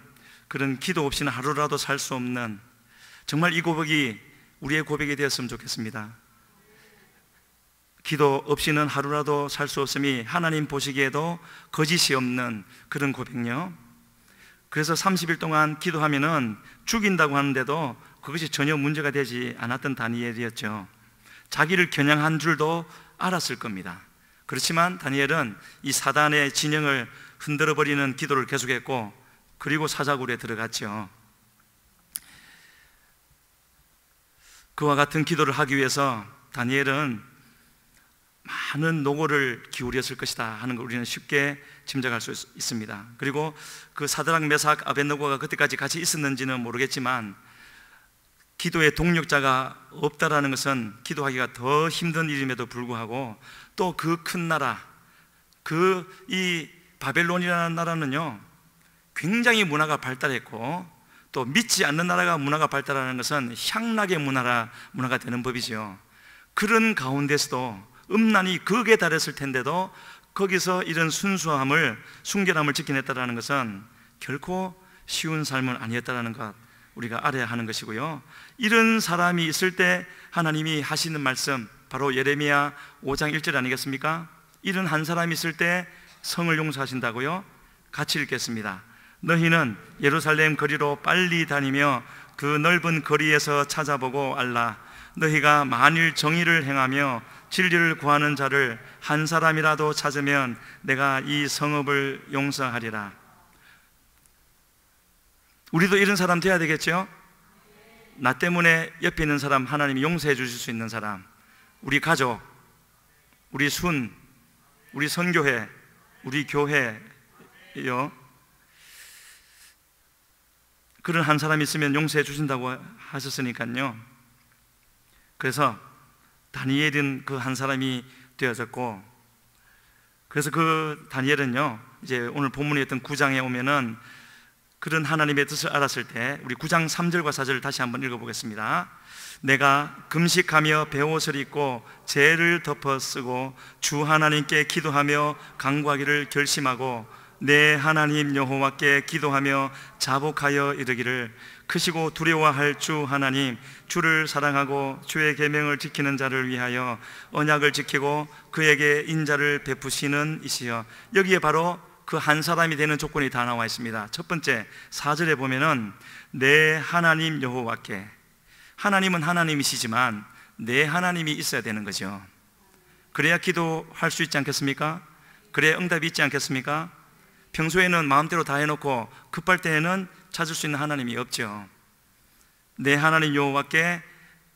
그런 기도 없이는 하루라도 살 수 없는, 정말 이 고백이 우리의 고백이 되었으면 좋겠습니다. 기도 없이는 하루라도 살 수 없음이 하나님 보시기에도 거짓이 없는 그런 고백요. 그래서 30일 동안 기도하면은 죽인다고 하는데도 그것이 전혀 문제가 되지 않았던 다니엘이었죠. 자기를 겨냥한 줄도 알았을 겁니다. 그렇지만 다니엘은 이 사단의 진영을 흔들어버리는 기도를 계속했고, 그리고 사자굴에 들어갔죠. 그와 같은 기도를 하기 위해서 다니엘은 많은 노고를 기울였을 것이다 하는 걸 우리는 쉽게 짐작할 수 있습니다. 그리고 그 사드락 메삭 아벳느고가 그때까지 같이 있었는지는 모르겠지만 기도의 동력자가 없다라는 것은 기도하기가 더 힘든 일임에도 불구하고, 또 그 큰 나라, 이 바벨론이라는 나라는요 굉장히 문화가 발달했고, 또 믿지 않는 나라가 문화가 발달하는 것은 향락의 문화가 되는 법이죠. 그런 가운데서도 음란이 극에 달했을 텐데도 거기서 이런 순수함을, 순결함을 지켜냈다는 것은 결코 쉬운 삶은 아니었다는 것, 우리가 알아야 하는 것이고요. 이런 사람이 있을 때 하나님이 하시는 말씀, 바로 예레미야 5장 1절 아니겠습니까? 이런 한 사람이 있을 때 성을 용서하신다고요? 같이 읽겠습니다. 너희는 예루살렘 거리로 빨리 다니며 그 넓은 거리에서 찾아보고 알라. 너희가 만일 정의를 행하며 진리를 구하는 자를 한 사람이라도 찾으면 내가 이 성읍을 용서하리라. 우리도 이런 사람 돼야 되겠죠? 나 때문에 옆에 있는 사람 하나님이 용서해 주실 수 있는 사람, 우리 가족, 우리 우리 선교회, 우리 교회요, 그런 한 사람이 있으면 용서해 주신다고 하셨으니까요. 그래서 다니엘은 그 한 사람이 되어졌고, 그래서 그 다니엘은요, 이제 오늘 본문에 있던 9장에 오면은 그런 하나님의 뜻을 알았을 때, 우리 9장 3절과 4절을 다시 한번 읽어보겠습니다. 내가 금식하며 베옷을 입고 죄를 덮어 쓰고 주 하나님께 기도하며 간구하기를 결심하고 내 하나님 여호와께 기도하며 자복하여 이르기를, 크시고 두려워할 주 하나님, 주를 사랑하고 주의 계명을 지키는 자를 위하여 언약을 지키고 그에게 인자를 베푸시는 이시여. 여기에 바로 그 한 사람이 되는 조건이 다 나와 있습니다. 첫 번째 4절에 보면은 내 하나님 여호와께, 하나님은 하나님이시지만 내 하나님이 있어야 되는 거죠. 그래야 기도할 수 있지 않겠습니까? 그래야 응답이 있지 않겠습니까? 평소에는 마음대로 다 해놓고 급할 때에는 찾을 수 있는 하나님이 없죠. 내 하나님 여호와께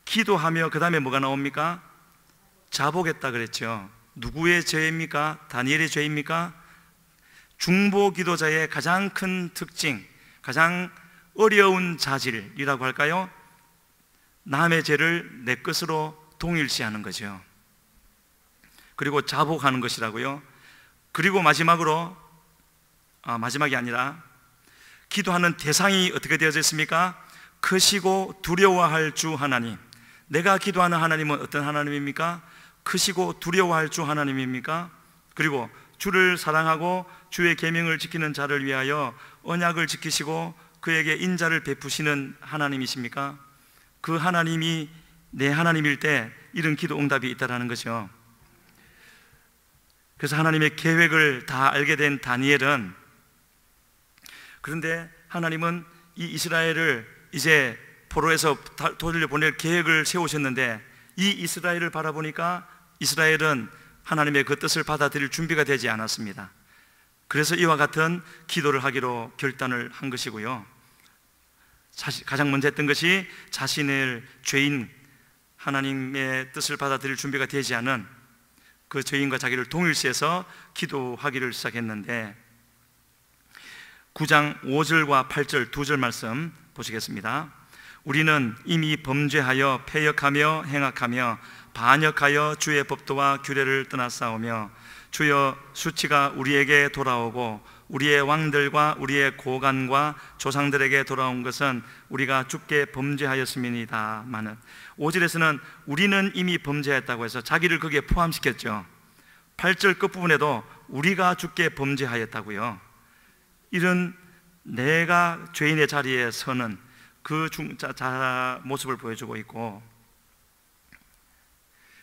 기도하며, 그 다음에 뭐가 나옵니까? 자복했다 그랬죠. 누구의 죄입니까? 다니엘의 죄입니까? 중보 기도자의 가장 큰 특징, 가장 어려운 자질이라고 할까요? 남의 죄를 내 것으로 동일시하는 거죠. 그리고 자복하는 것이라고요. 그리고 마지막으로, 마지막이 아니라 기도하는 대상이 어떻게 되어져 있습니까? 크시고 두려워할 주 하나님. 내가 기도하는 하나님은 어떤 하나님입니까? 크시고 두려워할 주 하나님입니까? 그리고 주를 사랑하고 주의 계명을 지키는 자를 위하여 언약을 지키시고 그에게 인자를 베푸시는 하나님이십니까? 그 하나님이 내 하나님일 때 이런 기도 응답이 있다는 거죠. 그래서 하나님의 계획을 다 알게 된 다니엘은, 그런데 하나님은 이 이스라엘을 이제 포로에서 돌려보낼 계획을 세우셨는데, 이 이스라엘을 바라보니까 이스라엘은 하나님의 그 뜻을 받아들일 준비가 되지 않았습니다. 그래서 이와 같은 기도를 하기로 결단을 한 것이고요. 가장 먼저 했던 것이 자신을 죄인, 하나님의 뜻을 받아들일 준비가 되지 않은 그 죄인과 자기를 동일시해서 기도하기를 시작했는데, 9장 5절과 8절 두 절 말씀 보시겠습니다. 우리는 이미 범죄하여 패역하며 행악하며 반역하여 주의 법도와 규례를 떠나싸우며 주여 수치가 우리에게 돌아오고 우리의 왕들과 우리의 고관과 조상들에게 돌아온 것은 우리가 주께 범죄하였음이니다마는, 5절에서는 우리는 이미 범죄했다고 해서 자기를 거기에 포함시켰죠. 8절 끝부분에도 우리가 주께 범죄하였다고요. 이런 내가 죄인의 자리에 서는 그 모습을 보여주고 있고,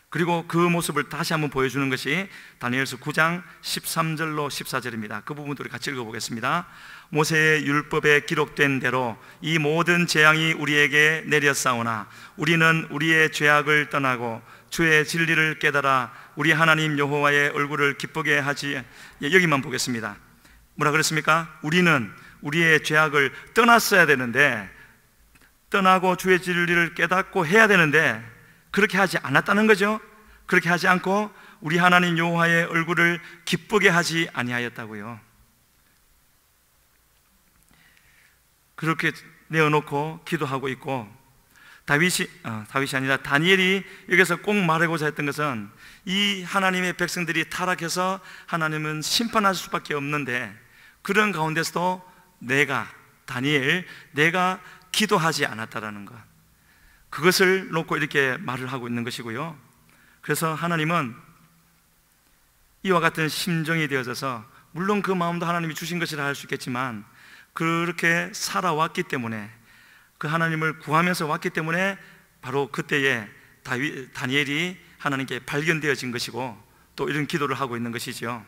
그리고 그 모습을 다시 한번 보여주는 것이 다니엘서 9장 13절로 14절입니다. 그 부분도 우리 같이 읽어보겠습니다. 모세의 율법에 기록된 대로 이 모든 재앙이 우리에게 내렸사오나 우리는 우리의 죄악을 떠나고 주의 진리를 깨달아 우리 하나님 여호와의 얼굴을 기쁘게 하지. 여기만 보겠습니다. 뭐라 그랬습니까? 우리는 우리의 죄악을 떠났어야 되는데, 떠나고 주의 진리를 깨닫고 해야 되는데 그렇게 하지 않았다는 거죠. 그렇게 하지 않고 우리 하나님 여호와의 얼굴을 기쁘게 하지 아니하였다고요. 그렇게 내어놓고 기도하고 있고, 다윗이 아니라 다니엘이 여기서 꼭 말하고자 했던 것은, 이 하나님의 백성들이 타락해서 하나님은 심판하실 수밖에 없는데, 그런 가운데서도 다니엘, 내가 기도하지 않았다라는 것, 그것을 놓고 이렇게 말을 하고 있는 것이고요. 그래서 하나님은 이와 같은 심정이 되어져서, 물론 그 마음도 하나님이 주신 것이라 할 수 있겠지만, 그렇게 살아왔기 때문에, 그 하나님을 구하면서 왔기 때문에 바로 그때에 다니엘이 하나님께 발견되어진 것이고, 또 이런 기도를 하고 있는 것이죠.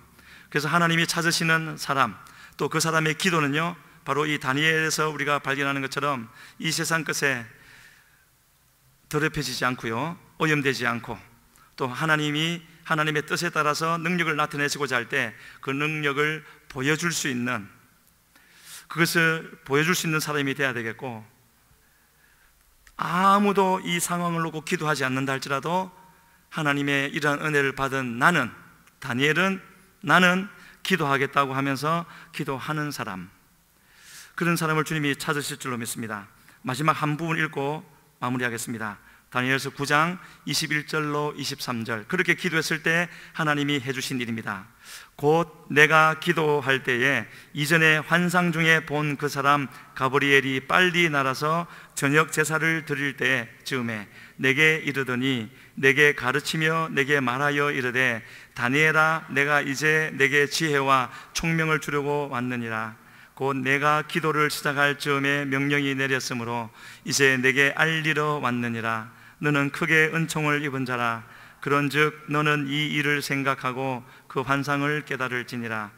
그래서 하나님이 찾으시는 사람, 또 그 사람의 기도는요, 바로 이 다니엘에서 우리가 발견하는 것처럼 이 세상 것에 더럽혀지지 않고요, 오염되지 않고, 또 하나님의 뜻에 따라서 능력을 나타내시고자 할 때 그 능력을 보여줄 수 있는, 그것을 보여줄 수 있는 사람이 되어야 되겠고, 아무도 이 상황을 놓고 기도하지 않는다 할지라도 하나님의 이러한 은혜를 받은 다니엘은 나는 기도하겠다고 하면서 기도하는 사람, 그런 사람을 주님이 찾으실 줄로 믿습니다. 마지막 한 부분 읽고 마무리하겠습니다. 다니엘서 9장 21절로 23절. 그렇게 기도했을 때 하나님이 해주신 일입니다. 곧 내가 기도할 때에 이전에 환상 중에 본 그 사람 가브리엘이 빨리 날아서 저녁 제사를 드릴 때 즈음에 내게 이르더니, 내게 가르치며 내게 말하여 이르되, 다니엘아, 내가 이제 내게 지혜와 총명을 주려고 왔느니라. 곧 내가 기도를 시작할 즈음에 명령이 내렸으므로 이제 내게 알리러 왔느니라. 너는 크게 은총을 입은 자라. 그런즉 너는 이 일을 생각하고 그 환상을 깨달을지니라.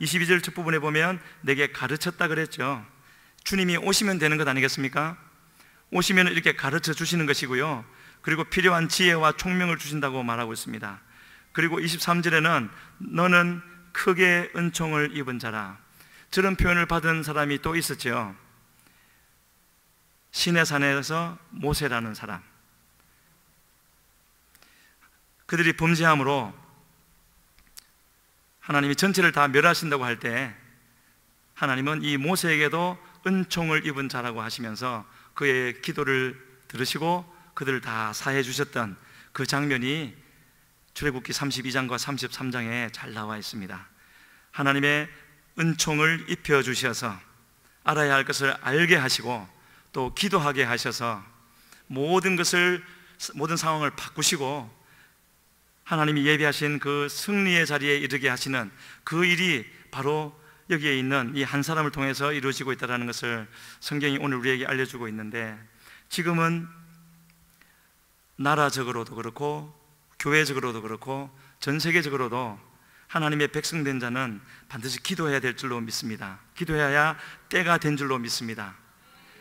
22절 첫 부분에 보면 내게 가르쳤다 그랬죠. 주님이 오시면 되는 것 아니겠습니까? 오시면 이렇게 가르쳐 주시는 것이고요, 그리고 필요한 지혜와 총명을 주신다고 말하고 있습니다. 그리고 23절에는 너는 크게 은총을 입은 자라. 저런 표현을 받은 사람이 또 있었죠. 시내산에서 모세라는 사람, 그들이 범죄함으로 하나님이 전체를 다 멸하신다고 할 때 하나님은 이 모세에게도 은총을 입은 자라고 하시면서 그의 기도를 들으시고 그들을 다 사해 주셨던 그 장면이 출애굽기 32장과 33장에 잘 나와 있습니다. 하나님의 은총을 입혀 주셔서 알아야 할 것을 알게 하시고, 또 기도하게 하셔서 모든 상황을 바꾸시고 하나님이 예비하신 그 승리의 자리에 이르게 하시는 그 일이 바로 여기에 있는 이 한 사람을 통해서 이루어지고 있다는 것을 성경이 오늘 우리에게 알려주고 있는데, 지금은 나라적으로도 그렇고 교회적으로도 그렇고 전 세계적으로도 하나님의 백성된 자는 반드시 기도해야 될 줄로 믿습니다. 기도해야 때가 된 줄로 믿습니다.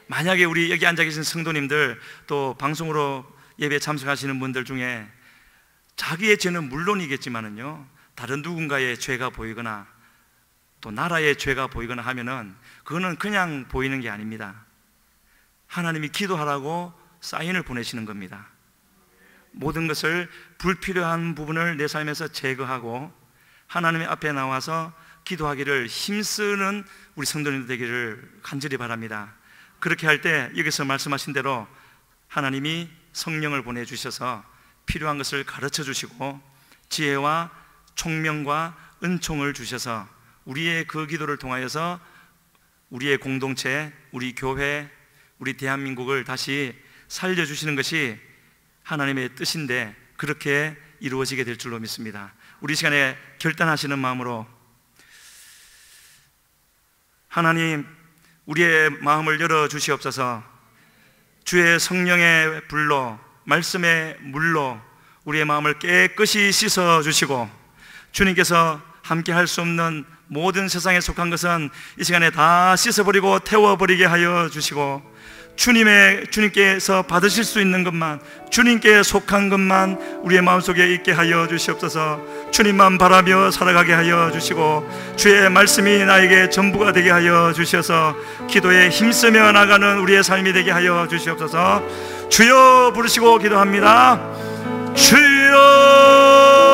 만약에 우리 여기 앉아 계신 성도님들, 또 방송으로 예배에 참석하시는 분들 중에 자기의 죄는 물론이겠지만은요, 다른 누군가의 죄가 보이거나 또 나라의 죄가 보이거나 하면은 그거는 그냥 보이는 게 아닙니다. 하나님이 기도하라고 사인을 보내시는 겁니다. 모든 것을, 불필요한 부분을 내 삶에서 제거하고 하나님의 앞에 나와서 기도하기를 힘쓰는 우리 성도님들 되기를 간절히 바랍니다. 그렇게 할 때 여기서 말씀하신 대로 하나님이 성령을 보내주셔서 필요한 것을 가르쳐 주시고 지혜와 총명과 은총을 주셔서 우리의 그 기도를 통하여서 우리의 공동체, 우리 교회, 우리 대한민국을 다시 살려주시는 것이 하나님의 뜻인데, 그렇게 이루어지게 될 줄로 믿습니다. 우리 시간에 결단하시는 마음으로, 하나님, 우리의 마음을 열어주시옵소서. 주의 성령의 불로, 말씀의 물로 우리의 마음을 깨끗이 씻어주시고, 주님께서 함께 할 수 없는 모든 세상에 속한 것은 이 시간에 다 씻어버리고 태워버리게 하여 주시고, 주님께서 받으실 수 있는 것만, 주님께 속한 것만 우리의 마음속에 있게 하여 주시옵소서. 주님만 바라며 살아가게 하여 주시고, 주의 말씀이 나에게 전부가 되게 하여 주셔서 기도에 힘쓰며 나가는 우리의 삶이 되게 하여 주시옵소서. 주여 부르시고 기도합니다. 주여.